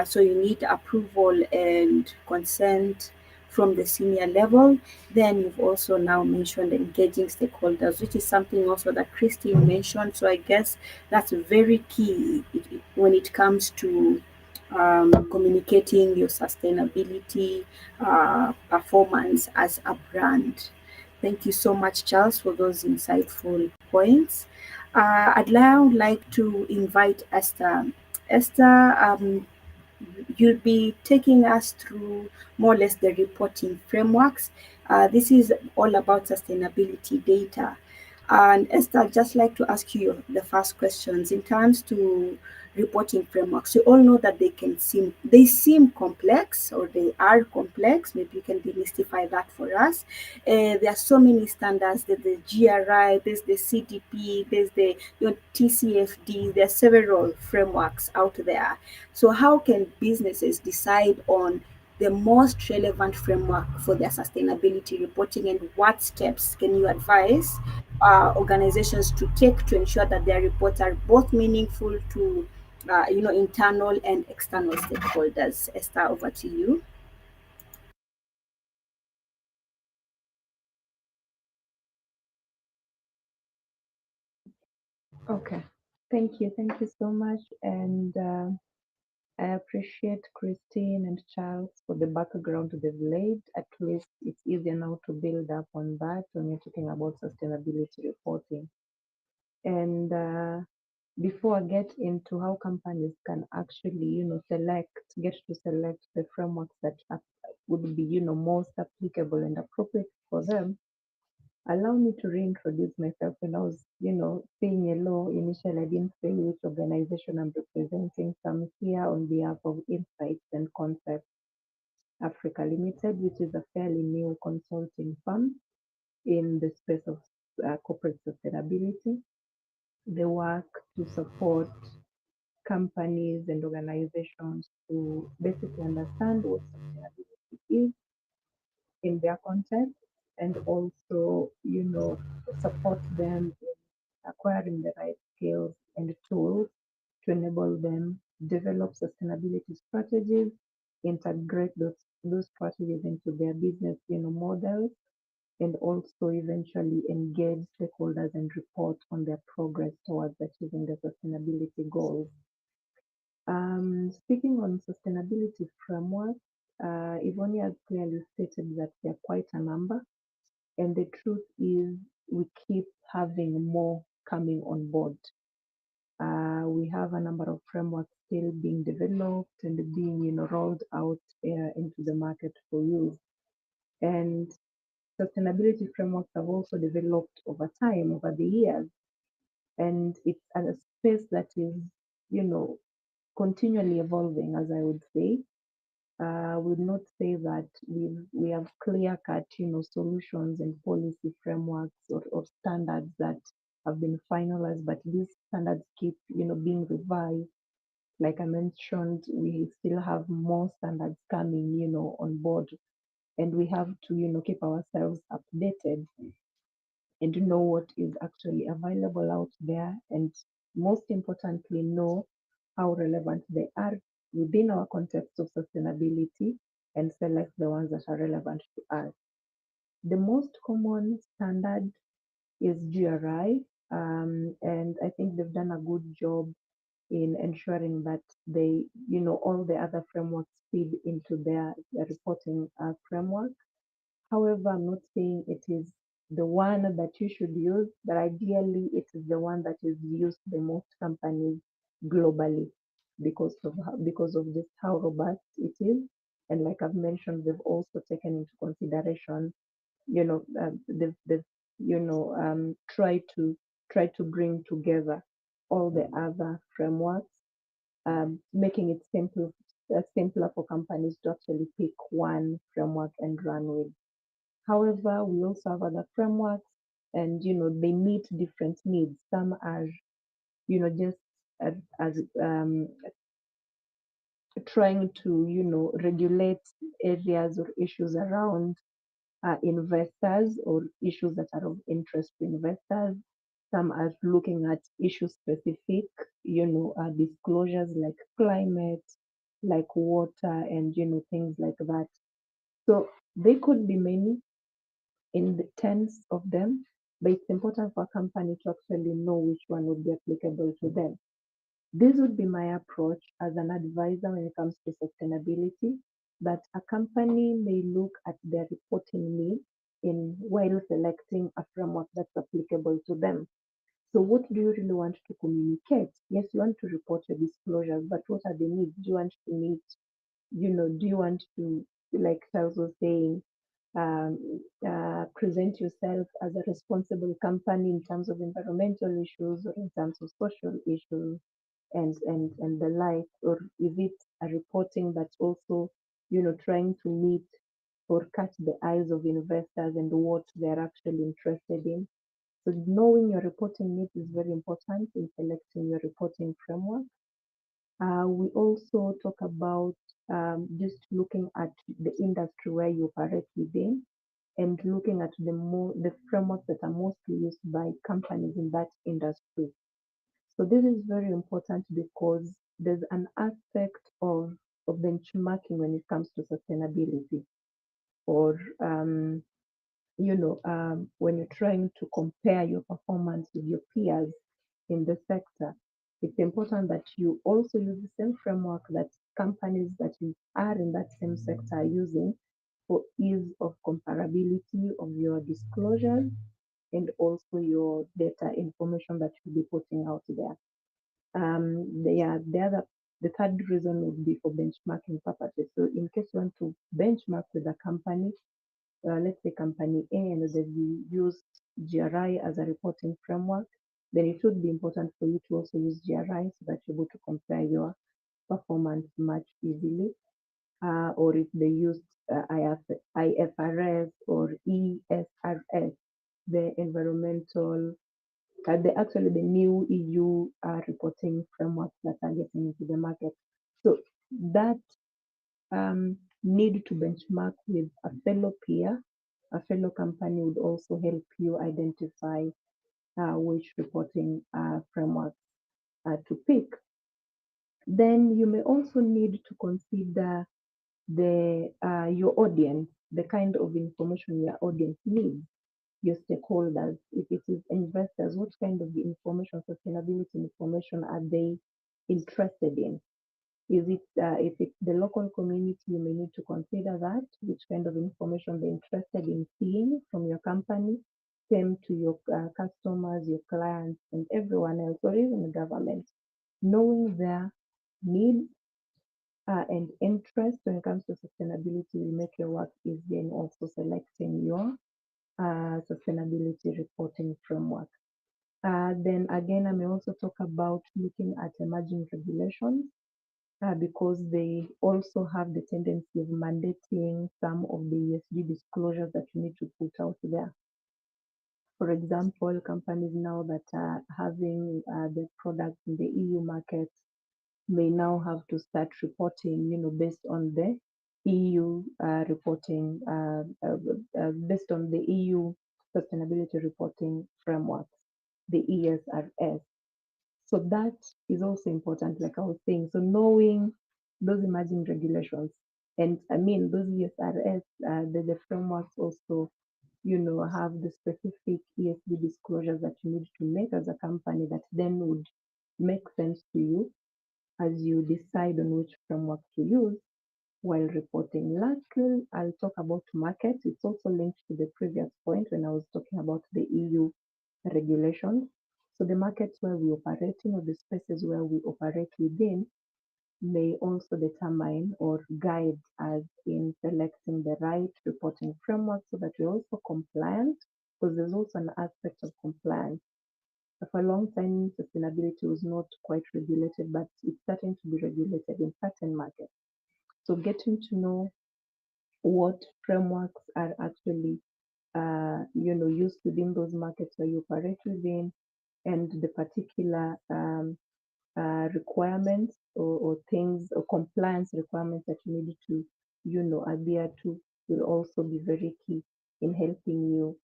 So you need approval and consent from the senior level. Then you've also now mentioned engaging stakeholders, which is something also that Christine mentioned. So I guess that's very key when it comes to communicating your sustainability performance as a brand. Thank you so much, Charles, for those insightful points. I'd now like to invite Esther. Esther, you'll be taking us through more or less the reporting frameworks. This is all about sustainability data. And Esther, I'd just like to ask you the first questions in terms to reporting frameworks. You all know that they seem complex or they are complex. Maybe you can demystify that for us. There are so many standards. There's the GRI, there's the CDP, there's the TCFD. There are several frameworks out there. So how can businesses decide on the most relevant framework for their sustainability reporting, and what steps can you advise organizations to take to ensure that their reports are both meaningful to internal and external stakeholders? Esther, over to you. Okay. Thank you so much. And I appreciate Christine and Charles for the background they've laid. At least it's easier now to build up on that when you're talking about sustainability reporting. And before I get into how companies can actually, get to select the frameworks that would be, most applicable and appropriate for them, allow me to reintroduce myself. When I was, saying hello, initially I didn't say which organization I'm representing. So I'm here on behalf of Insights and Concepts Africa Limited, which is a fairly new consulting firm in the space of corporate sustainability. They work to support companies and organizations to basically understand what sustainability is in their context, and also, support them in acquiring the right skills and tools to enable them develop sustainability strategies, integrate those strategies into their business, models, and also eventually engage stakeholders and report on their progress towards achieving the sustainability goals. Speaking on sustainability framework, Ivonia has clearly stated that there are quite a number, and the truth is we keep having more coming on board. We have a number of frameworks still being developed and being, rolled out into the market for use. And sustainability frameworks have also developed over time, over the years, and it's a space that is, continually evolving, as I would say. Would not say that we have clear cut, solutions and policy frameworks or standards that have been finalized, but these standards keep, being revised. Like I mentioned, we still have more standards coming, on board, and we have to, keep ourselves updated and know what is actually available out there, and most importantly, know how relevant they are within our context of sustainability and select the ones that are relevant to us. The most common standard is GRI, and I think they've done a good job in ensuring that all the other frameworks feed into their reporting framework. However, I'm not saying it is the one that you should use, but ideally it is the one that is used by most companies globally because of just how robust it is. And like I've mentioned, they've also taken into consideration, they've tried to bring together all the other frameworks, making it simpler for companies to actually pick one framework and run with. However, we also have other frameworks, and they meet different needs. Some are, just as trying to, regulate areas or issues around investors or issues that are of interest to investors. Some are looking at issue specific, disclosures like climate, like water, and things like that. So they could be many, in the tens of them, but it's important for a company to actually know which one would be applicable to them. This would be my approach as an advisor when it comes to sustainability, that a company may look at their reporting needs in while selecting a framework that's applicable to them. So what do you really want to communicate? Yes, you want to report your disclosures, but what are the needs? Do you want to meet, do you want to, like Charles was saying, present yourself as a responsible company in terms of environmental issues or in terms of social issues and the like, or is it a reporting that's also trying to meet or catch the eyes of investors and what they're actually interested in? So knowing your reporting needs is very important in selecting your reporting framework. We also talk about just looking at the industry where you operate within and looking at the frameworks that are mostly used by companies in that industry. So this is very important because there's an aspect of benchmarking when it comes to sustainability, or when you're trying to compare your performance with your peers in the sector. It's important that you also use the same framework that companies that are in that same sector are using for ease of comparability of your disclosures and also your data information that you'll be putting out there. The third reason would be for benchmarking purposes. So in case you want to benchmark with a company, let's say company A, and they've used GRI as a reporting framework, then it would be important for you to also use GRI so that you're able to compare your performance much easily. Or if they use IFRS or ESRS, the environmental, actually the new EU reporting frameworks that are getting into the market. So that need to benchmark with a fellow peer, a fellow company would also help you identify which reporting frameworks to pick. Then you may also need to consider your audience, the kind of information your audience needs, your stakeholders. If it is investors, what kind of information, sustainability information are they interested in? If it's the local community, you may need to consider that, which kind of information they're interested in seeing from your company. Same to your customers, your clients, and everyone else, or even the government. Knowing their needs and interest when it comes to sustainability will make your work easier in also selecting your sustainability reporting framework. Then again, I may also talk about looking at emerging regulations because they also have the tendency of mandating some of the ESG disclosures that you need to put out there. For example, companies now that are having their products in the EU market may now have to start reporting, based on the EU reporting, based on the EU sustainability reporting framework, the ESRS. So that is also important, like I was saying. So knowing those emerging regulations, and I mean those ESRS, the frameworks also, have the specific ESG disclosures that you need to make as a company that then would make sense to you as you decide on which framework to use while reporting. Lastly, I'll talk about markets. It's also linked to the previous point when I was talking about the EU regulations. So the markets where we operate in, or the spaces where we operate within, may also determine or guide us in selecting the right reporting framework so that we're also compliant, because there's also an aspect of compliance. For a long time, sustainability was not quite regulated, but it's starting to be regulated in certain markets. So getting to know what frameworks are actually, used within those markets where you operate within, and the particular requirements, or things, or compliance requirements that you need to, adhere to, will also be very key in helping you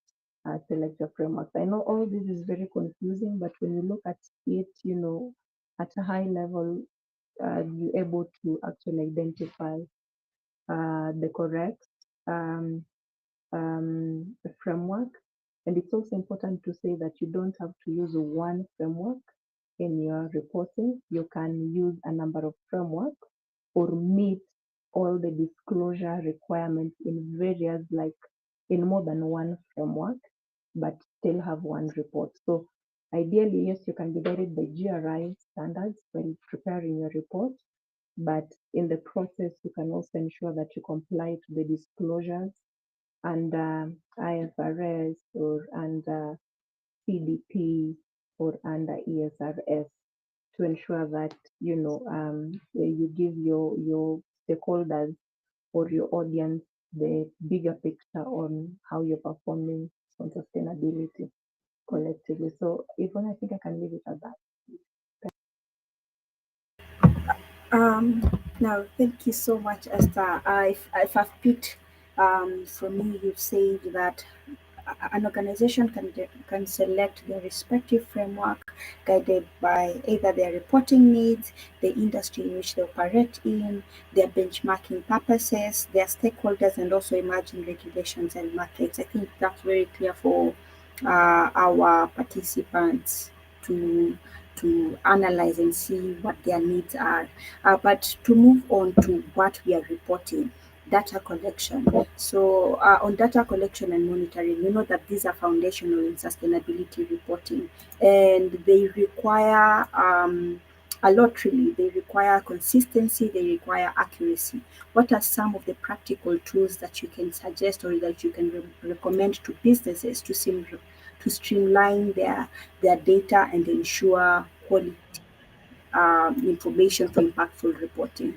select your frameworks. I know all this is very confusing, but when you look at it, at a high level, you're able to actually identify the correct um, framework. And it's also important to say that you don't have to use one framework in your reporting. You can use a number of frameworks or meet all the disclosure requirements in various, like in more than one framework, but still have one report. So ideally, yes, you can be guided by GRI standards when preparing your report, but in the process, you can also ensure that you comply to the disclosures under IFRS or under CDP or under ESRS, to ensure that you give your stakeholders or your audience the bigger picture on how you're performing on sustainability collectively. So Yvonne, I think I can leave it at that. Now, thank you so much, Esther. If I've picked from you, you've said that an organization can select their respective framework guided by either their reporting needs, the industry in which they operate in, their benchmarking purposes, their stakeholders, and also emerging regulations and markets. I think that's very clear for our participants to analyze and see what their needs are. But to move on to what we are reporting, data collection. So on data collection and monitoring, we know that these are foundational in sustainability reporting, and they require a lot really. They require consistency, they require accuracy. What are some of the practical tools that you can suggest or that you can recommend to businesses to streamline their data and ensure quality information for impactful reporting?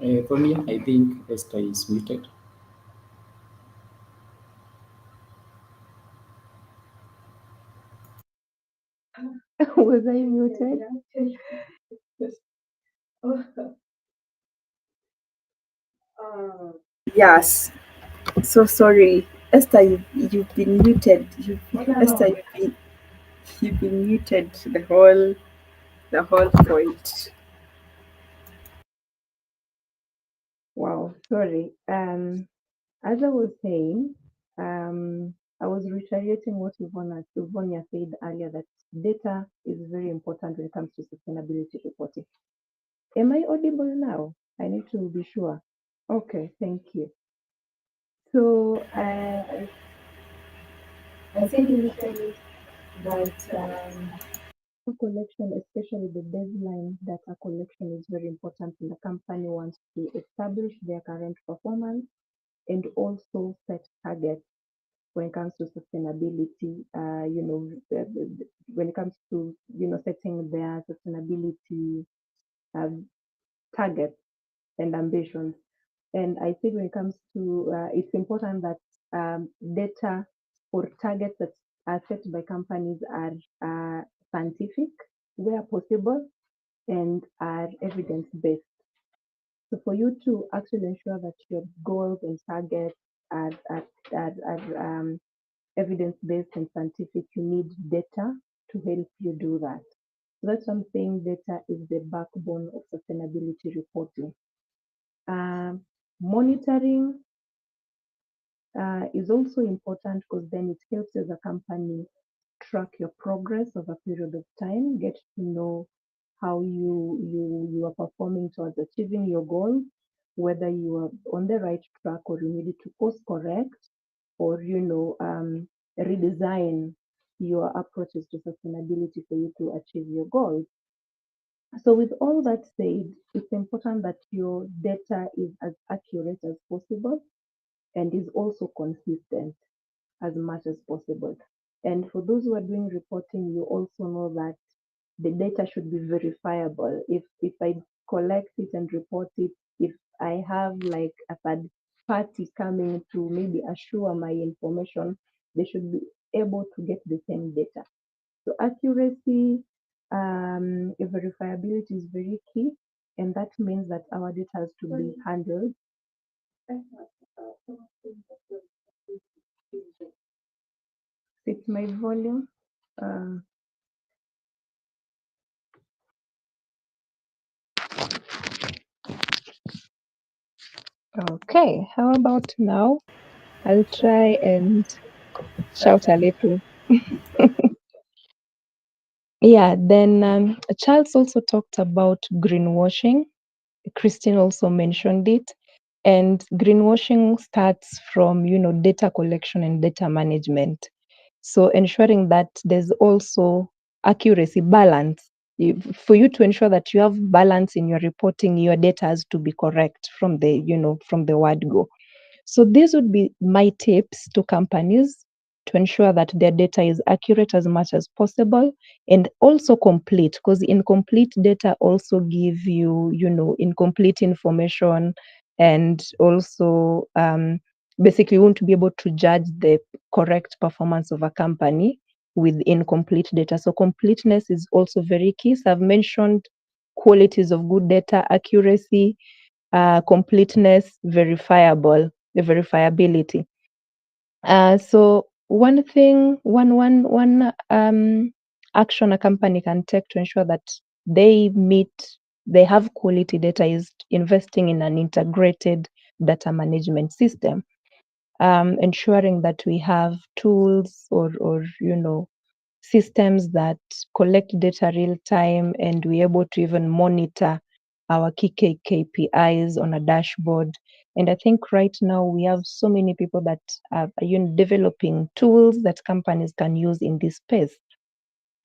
For me, I think Esther is muted. Was I muted? Yes. So sorry. Esther, you've been muted. Esther, you've been muted the whole point. Wow, sorry. As I was saying, I was reiterating what Yvonne said earlier, that data is very important when it comes to sustainability reporting. Am I audible now? I need to be sure. Okay, thank you. So I said initially that data collection, especially the baseline data collection, is very important when the company wants to establish their current performance and also set targets when it comes to sustainability. When it comes to setting their sustainability um, targets and ambitions. And I think when it comes to it's important that data or targets that are set by companies are scientific where possible and are evidence based. So for you to actually ensure that your goals and targets are evidence based and scientific, you need data to help you do that. So that's why I'm saying data is the backbone of sustainability reporting. Um, Monitoring is also important because then it helps as a company track your progress over a period of time, get to know how you are performing towards achieving your goals, whether you are on the right track or you needed to course correct or redesign your approaches to sustainability for you to achieve your goals. So with all that said, it's important that your data is as accurate as possible and is also consistent as much as possible. And for those who are doing reporting, you also know that the data should be verifiable. If I collect it and report it, if I have like a third party coming to maybe assure my information, they should be able to get the same data. So accuracy, verifiability is very key, and that means that our data has to be handled. It's my volume. Uh, okay, how about now? I'll try and shout a little. Yeah, then Charles also talked about greenwashing. Christine also mentioned it. And greenwashing starts from, data collection and data management. So ensuring that there's also accuracy, balance. For you to ensure that you have balance in your reporting, your data has to be correct from the word go. So these would be my tips to companies to ensure that their data is accurate as much as possible and also complete, because incomplete data also give you, incomplete information, and also basically you won't be able to judge the correct performance of a company with incomplete data. So completeness is also very key. So I've mentioned qualities of good data: accuracy, completeness, verifiability. So one thing, one action a company can take to ensure that they have quality data is investing in an integrated data management system, ensuring that we have tools or systems that collect data real time, and we're able to even monitor our key KPIs on a dashboard. And I think right now we have so many people that are developing tools that companies can use in this space.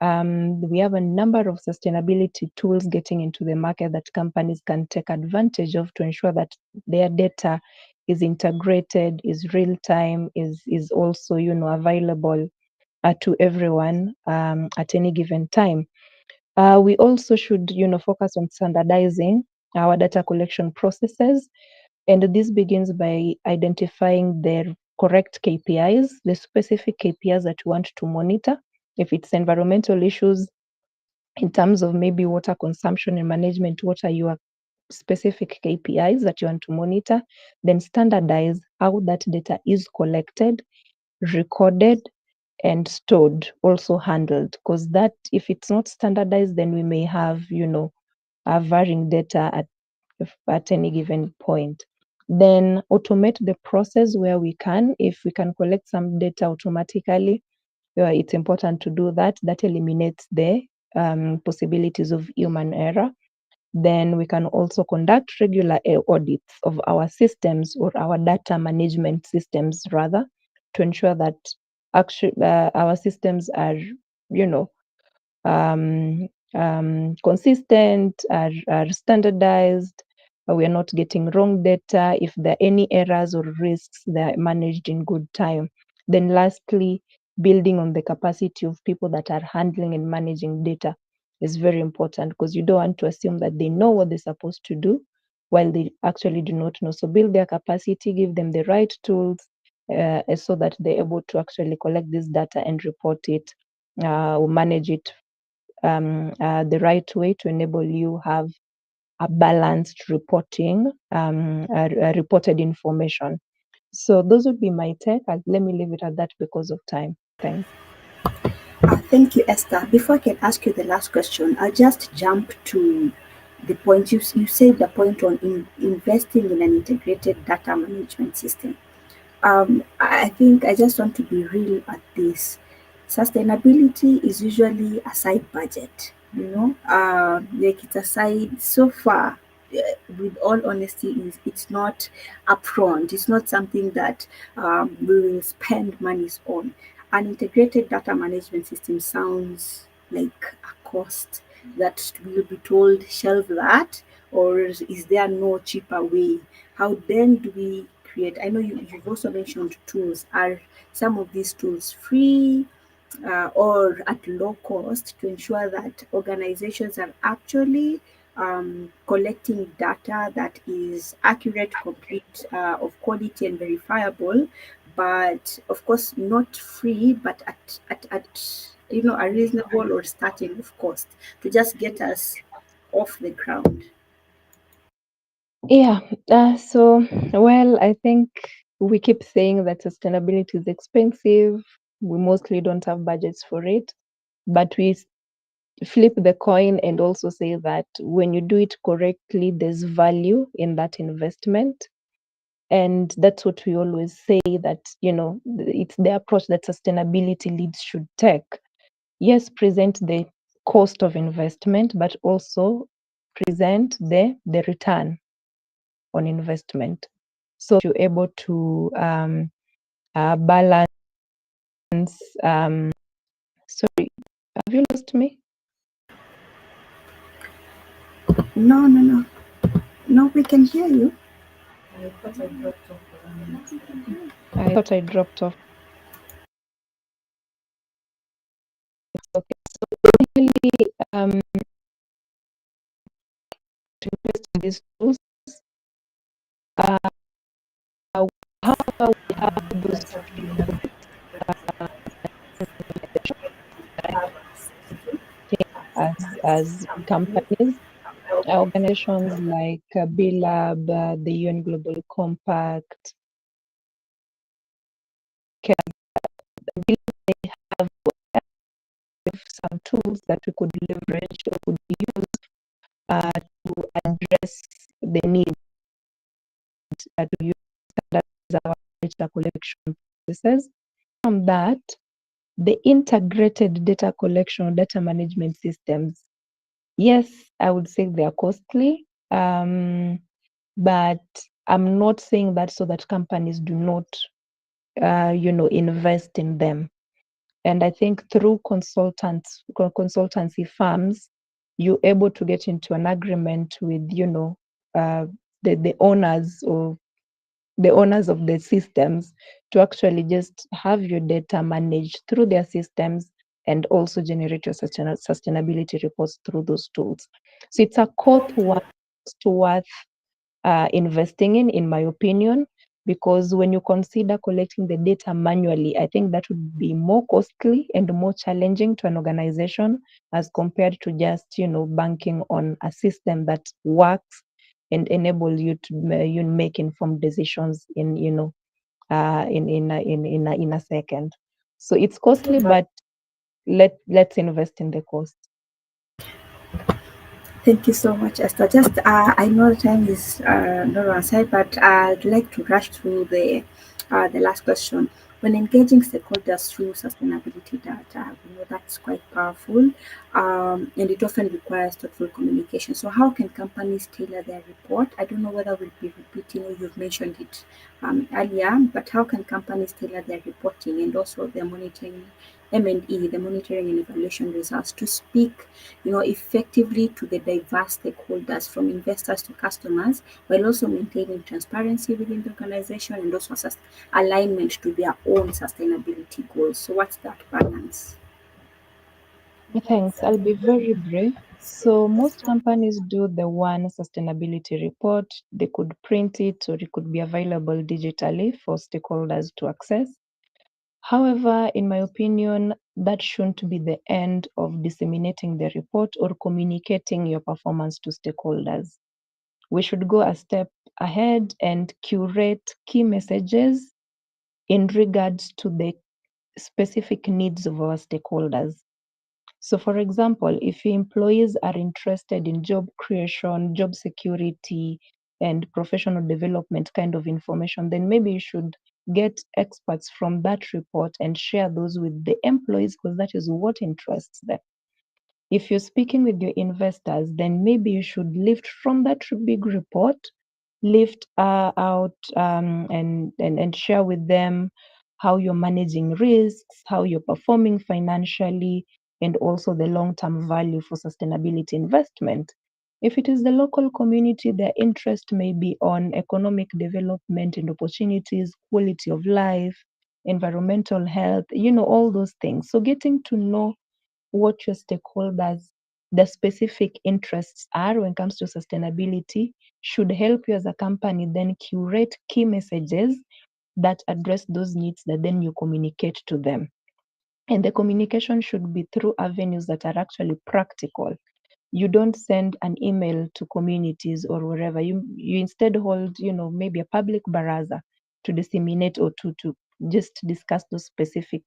We have a number of sustainability tools getting into the market that companies can take advantage of to ensure that their data is integrated, is real time, is also available to everyone at any given time. We also should focus on standardizing our data collection processes. And this begins by identifying the correct KPIs, the specific KPIs that you want to monitor. If it's environmental issues, in terms of maybe water consumption and management, what are your specific KPIs that you want to monitor? Then standardize how that data is collected, recorded, and stored, also handled. Because that, if it's not standardized, then we may have, varying data at any given point. Then automate the process where we can. If we can collect some data automatically, it's important to do that. That eliminates the possibilities of human error. Then we can also conduct regular audits of our systems, or our data management systems rather, to ensure that actually our systems are, you know, consistent, are standardized. We are not getting wrong data. If there are any errors or risks, they are managed in good time. Then lastly, building on the capacity of people that are handling and managing data is very important, because you don't want to assume that they know what they're supposed to do while they actually do not know. So build their capacity, give them the right tools, so that they're able to actually collect this data and report it, or manage it the right way to enable you have a balanced reporting, reported information. So those would be my take. Let me leave it at that because of time. Thanks. Thank you, Esther. Before I can ask you the last question, I'll just jump to the point you said the point on investing in an integrated data management system. I think I just want to be real at this. Sustainability is usually a side budget, like it's a side so far. With all honesty, it's not upfront. It's not something that we will spend monies on. An integrated data management system sounds like a cost that will be told shelve that, or is there no cheaper way? How then do we create? I know you've also mentioned tools. Are some of these tools free, or at low cost, to ensure that organizations are actually collecting data that is accurate, complete, of quality, and verifiable, but of course not free, but at a reasonable or starting of cost, to just get us off the ground. Yeah. Well, I think we keep saying that sustainability is expensive. We mostly don't have budgets for it, but we flip the coin and also say that when you do it correctly, there's value in that investment. And that's what we always say, that, it's the approach that sustainability leads should take. Yes, present the cost of investment, but also present the return on investment. So you're able to balance. Sorry, have you lost me? No, no, no, no, we can hear you. I thought I dropped off. It's okay. So basically, to invest in these tools, uh, however, we have those as companies, organizations like BLAB, the UN Global Compact, can build some tools that we could leverage or could use to address the need to use our data collection processes. From that, the integrated data collection, data management systems, yes, I would say they are costly, but I'm not saying that so that companies do not, invest in them. And I think through consultancy firms, you're able to get into an agreement with, the owners, or the owners of the systems, to actually just have your data managed through their systems, and also generate your sustainability reports through those tools. So it's a cost one, worth investing in my opinion, because when you consider collecting the data manually, I think that would be more costly and more challenging to an organization as compared to just, banking on a system that works and enable you to you make informed decisions in, in a second. So it's costly, but let's invest in the cost. Thank you so much, Esther. Just I know the time is not on our side, but I'd like to rush through the last question. When engaging stakeholders through sustainability data, we know that's quite powerful, and it often requires thoughtful communication. So, how can companies tailor their report? I don't know whether we'll be repeating or you've mentioned it earlier, but how can companies tailor their reporting and also their monitoring M&E, the monitoring and evaluation results to speak effectively to the diverse stakeholders from investors to customers, while also maintaining transparency within the organization and also alignment to their own sustainability goals. So, what's that balance? Thanks. I'll be very brief. So most companies do the one sustainability report. They could print it or it could be available digitally for stakeholders to access. However, in my opinion, that shouldn't be the end of disseminating the report or communicating your performance to stakeholders. We should go a step ahead and curate key messages in regards to the specific needs of our stakeholders. So, for example, if your employees are interested in job creation, job security, and professional development kind of information, then maybe you should get experts from that report and share those with the employees because that is what interests them. If you're speaking with your investors, then maybe you should lift from that big report, lift out and share with them how you're managing risks, how you're performing financially, and also the long-term value for sustainability investment. If it is the local community, their interest may be on economic development and opportunities, quality of life, environmental health, all those things. So getting to know what your stakeholders, the specific interests are when it comes to sustainability should help you as a company then curate key messages that address those needs that then you communicate to them. And the communication should be through avenues that are actually practical. You don't send an email to communities or wherever. You instead hold, maybe a public baraza to disseminate or to just discuss those specific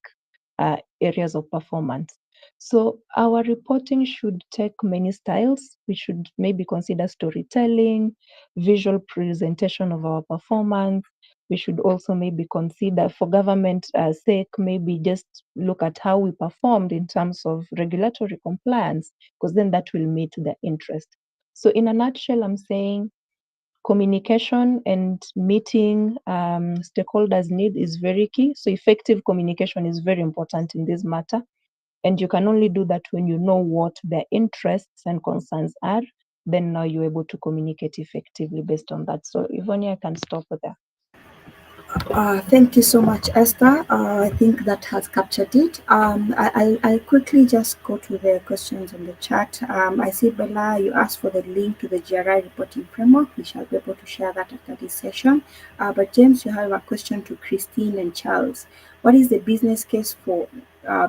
areas of performance. So our reporting should take many styles. We should maybe consider storytelling, visual presentation of our performance. We should also maybe consider, for government sake, maybe just look at how we performed in terms of regulatory compliance, because then that will meet their interest. So in a nutshell, I'm saying communication and meeting stakeholders' need is very key. So effective communication is very important in this matter. And you can only do that when you know what their interests and concerns are. Then now you're able to communicate effectively based on that. So Ivonia, I can stop there. Thank you so much, Esther. I think that has captured it. I'll quickly just go to the questions on the chat. I see, Bella, you asked for the link to the GRI reporting framework. We shall be able to share that after this session. But James, you have a question to Christine and Charles. What is the business case for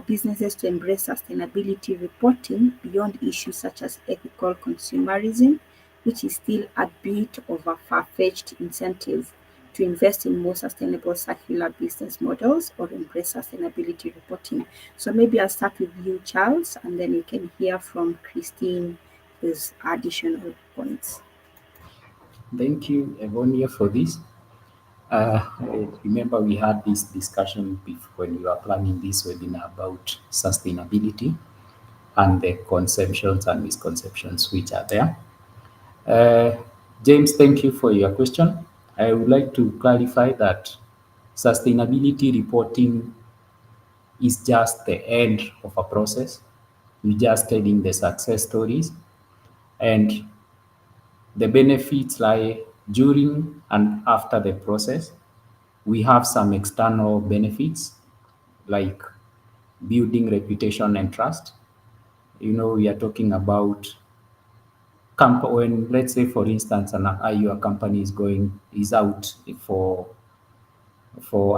businesses to embrace sustainability reporting beyond issues such as ethical consumerism, which is still a bit of a far-fetched incentive to invest in more sustainable circular business models or embrace sustainability reporting? So maybe I'll start with you, Charles, and then you can hear from Christine with additional points. Thank you, Evonia, for this. I remember we had this discussion before when we were planning this webinar about sustainability and the conceptions and misconceptions which are there. Uh, James, thank you for your question. I would like to clarify that sustainability reporting is just the end of a process. We're just telling the success stories, and the benefits lie during and after the process. We have some external benefits like building reputation and trust. We are talking about when, let's say, for instance, your company is out for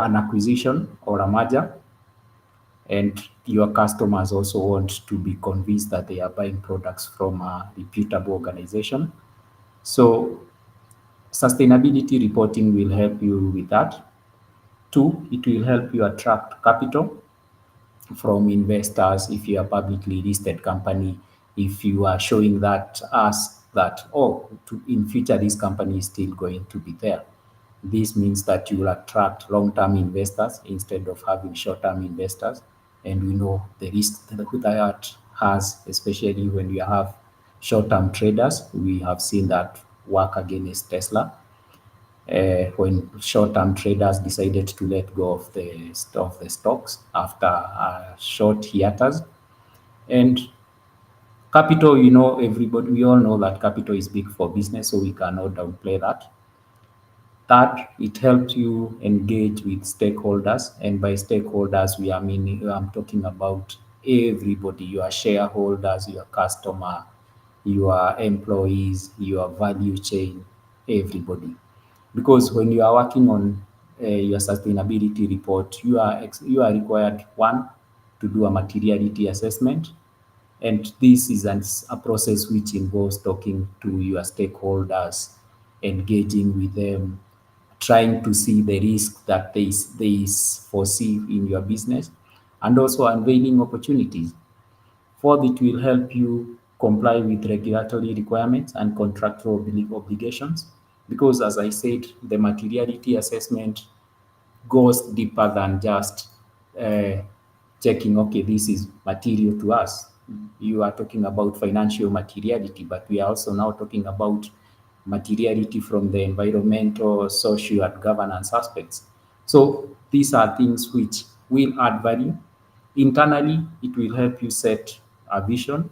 an acquisition or a merger, and your customers also want to be convinced that they are buying products from a reputable organization. So sustainability reporting will help you with that. Two, it will help you attract capital from investors if you are a publicly listed company. If you are showing that us that, in future this company is still going to be there, this means that you will attract long-term investors instead of having short-term investors. And we know the risk that has, especially when you have short-term traders. We have seen that work against Tesla when short-term traders decided to let go of the stocks after a short hiatus. And capital, everybody, we all know that capital is big for business, so we cannot downplay that. Third, it helps you engage with stakeholders, and by stakeholders, I'm talking about everybody: your shareholders, your customer, your employees, your value chain, everybody. Because when you are working on your sustainability report, you are required, one, to do a materiality assessment, and this is a process which involves talking to your stakeholders, engaging with them, trying to see the risk that they foresee in your business, and also unveiling opportunities. Fourth, it will help you comply with regulatory requirements and contractual obligations, because, as I said, the materiality assessment goes deeper than just uh, checking, okay, this is material to us. You are talking about financial materiality, but we are also now talking about materiality from the environmental, social, and governance aspects. So these are things which will add value. Internally, it will help you set vision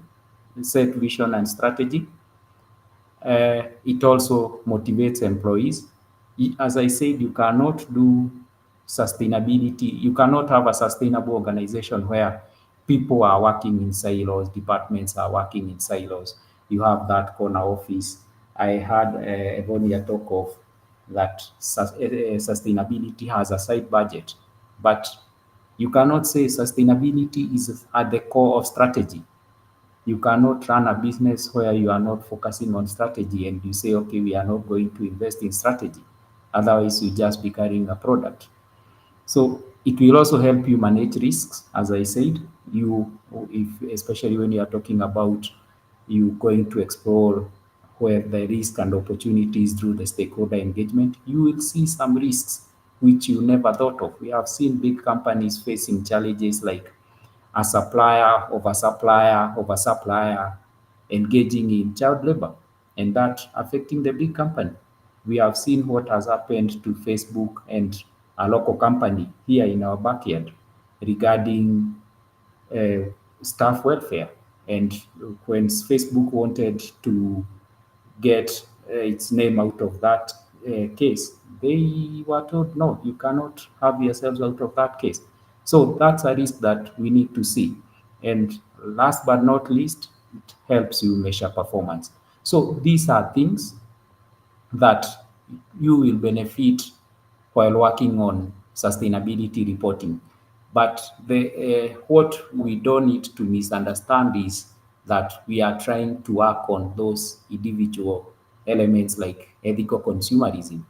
and strategy. It also motivates employees. As I said, you cannot do sustainability, you cannot have a sustainable organization where people are working in silos, departments are working in silos. You have that corner office. I heard Evonia talk of that sustainability has a side budget, but you cannot say sustainability is at the core of strategy. You cannot run a business where you are not focusing on strategy and you say, okay, we are not going to invest in strategy. Otherwise, you just be carrying a product. So it will also help you manage risks. As I said, especially when you are talking about you going to explore where the risk and opportunities through the stakeholder engagement, you will see some risks which you never thought of. We have seen big companies facing challenges like a supplier of a supplier of a supplier engaging in child labor, and that affecting the big company. We have seen what has happened to Facebook and a local company here in our backyard regarding uh, staff welfare. And when Facebook wanted to get its name out of that case, they were told, no, you cannot have yourselves out of that case. So that's a risk that we need to see. And last but not least, it helps you measure performance. So these are things that you will benefit while working on sustainability reporting. But what we don't need to misunderstand is that we are trying to work on those individual elements like ethical consumerism.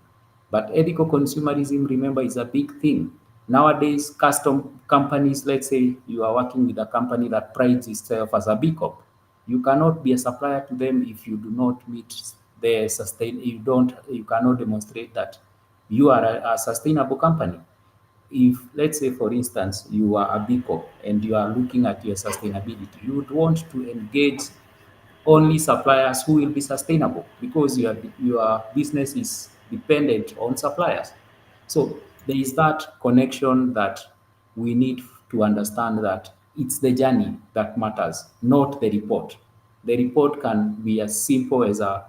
But ethical consumerism, remember, is a big thing. Nowadays, custom companies, let's say you are working with a company that prides itself as a B Corp. You cannot be a supplier to them if you do not meet you cannot demonstrate that you are a sustainable company. If, let's say, for instance, you are a B Corp and you are looking at your sustainability, you would want to engage only suppliers who will be sustainable, because your business is dependent on suppliers. So there is that connection that we need to understand, that it's the journey that matters, not the report. The report can be as simple as a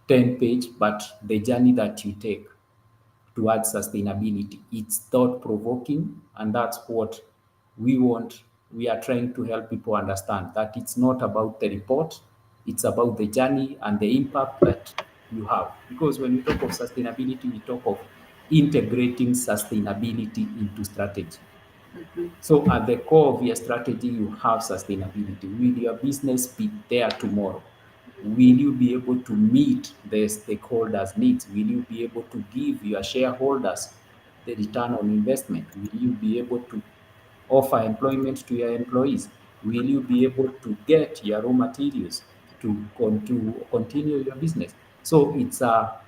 10-page, but the journey that you take towards sustainability, it's thought provoking, and that's what we want. We are trying to help people understand that it's not about the report, It's about the journey and the impact that you have. Because when we talk of sustainability, we talk of integrating sustainability into strategy. Mhm. So at the core of your strategy, you have sustainability. Will your business be there tomorrow? Will you be able to meet the stakeholders' needs? Will you be able to give your shareholders the return on investment? Will you be able to offer employment to your employees? Will you be able to get your raw materials to continue your business? So it's a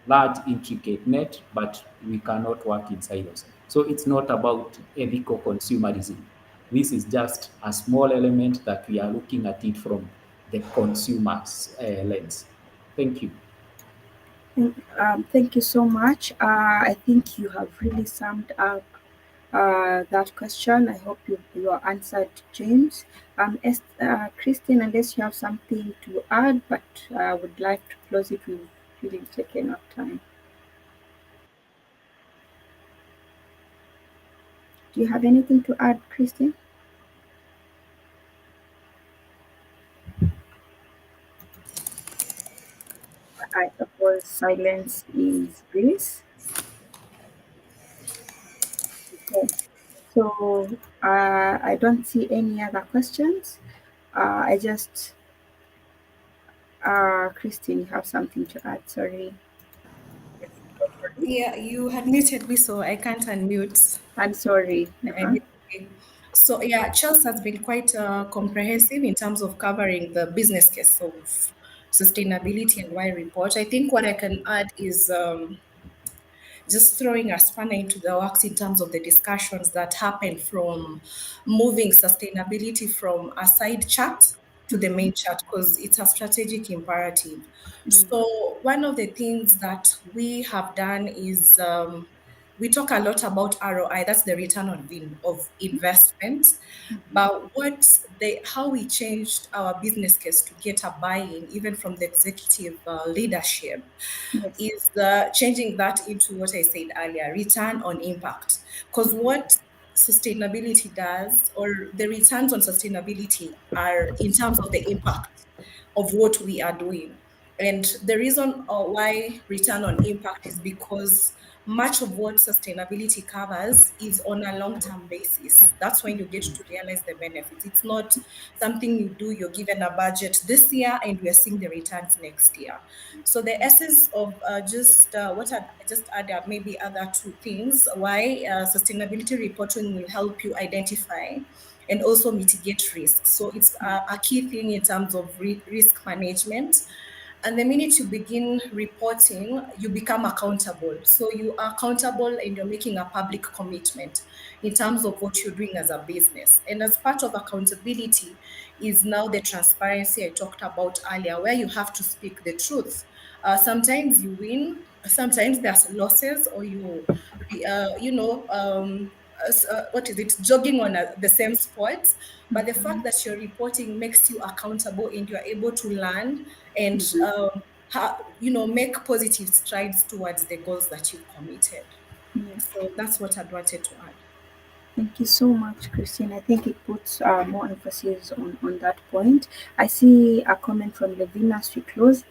large, intricate net, but we cannot work in silos. So it's not about ethical consumerism. This is just a small element that we are looking at it from the consumer's lens. Thank you. Thank you so much. I think you have really summed up that question. I hope you answered, James. Christine, unless you have something to add, but I would like to close it. We've really taken up time. Do you have anything to add, Christine? I suppose silence is bliss. Okay. So I don't see any other questions. I just, Christine, you have something to add. Sorry. Yeah, you had muted me, so I can't unmute. I'm sorry. I Uh-huh. mean, okay. So yeah, Chelsea has been quite comprehensive in terms of covering the business case of sustainability and why report. I think what I can add is just throwing a spanner into the works in terms of the discussions that happen from moving sustainability from a side chat to the main chat because it's a strategic imperative. Mm, So one of the things that we have done is we talk a lot about ROI, that's the return on of investment. But how we changed our business case to get a buy-in, even from the executive leadership, yes. is changing that into what I said earlier, return on impact. Because what sustainability does, or the returns on sustainability, are in terms of the impact of what we are doing. And the reason why return on impact is because much of what sustainability covers is on a long term basis. That's when you get to realize the benefits. It's not something you do, you're given a budget this year and we're seeing the returns next year. So, the essence of just what I just add up, maybe other two things why sustainability reporting will help you identify and also mitigate risks. So it's a key thing in terms of risk management. And the minute you begin reporting, you become accountable. So you are accountable and you're making a public commitment in terms of what you're doing as a business. And as part of accountability is now the transparency I talked about earlier, where you have to speak the truth. Sometimes you win, sometimes there's losses, or what is it, jogging on the same spot. But the fact that you're reporting makes you accountable and you're able to learn and make positive strides towards the goals that you've committed. Yeah. So that's what I'd wanted to add. Thank you so much, Christine. I think it puts more emphasis on that point. I see a comment from Levina as we close.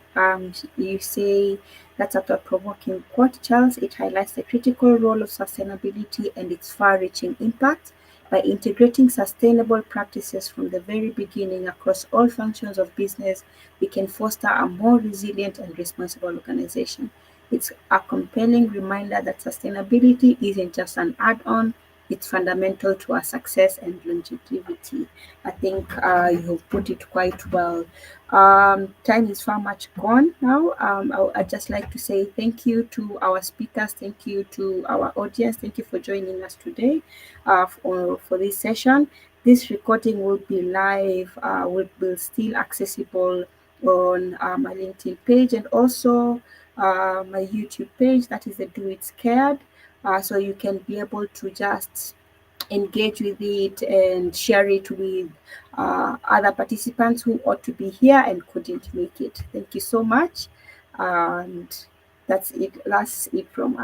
You say that's a thought provoking quote, Charles. It highlights the critical role of sustainability and its far reaching impact. By integrating sustainable practices from the very beginning across all functions of business, we can foster a more resilient and responsible organization. It's a compelling reminder that sustainability isn't just an add on, it's fundamental to our success and longevity. I think you've put it quite well. Time is far much gone now. I'd just like to say thank you to our speakers, thank you to our audience, thank you for joining us today for this session. This recording will be live, will still accessible on my LinkedIn page and also my YouTube page, that is the Do It Scared. So you can be able to just engage with it and share it with other participants who ought to be here and couldn't make it. Thank you so much. And that's it. That's it from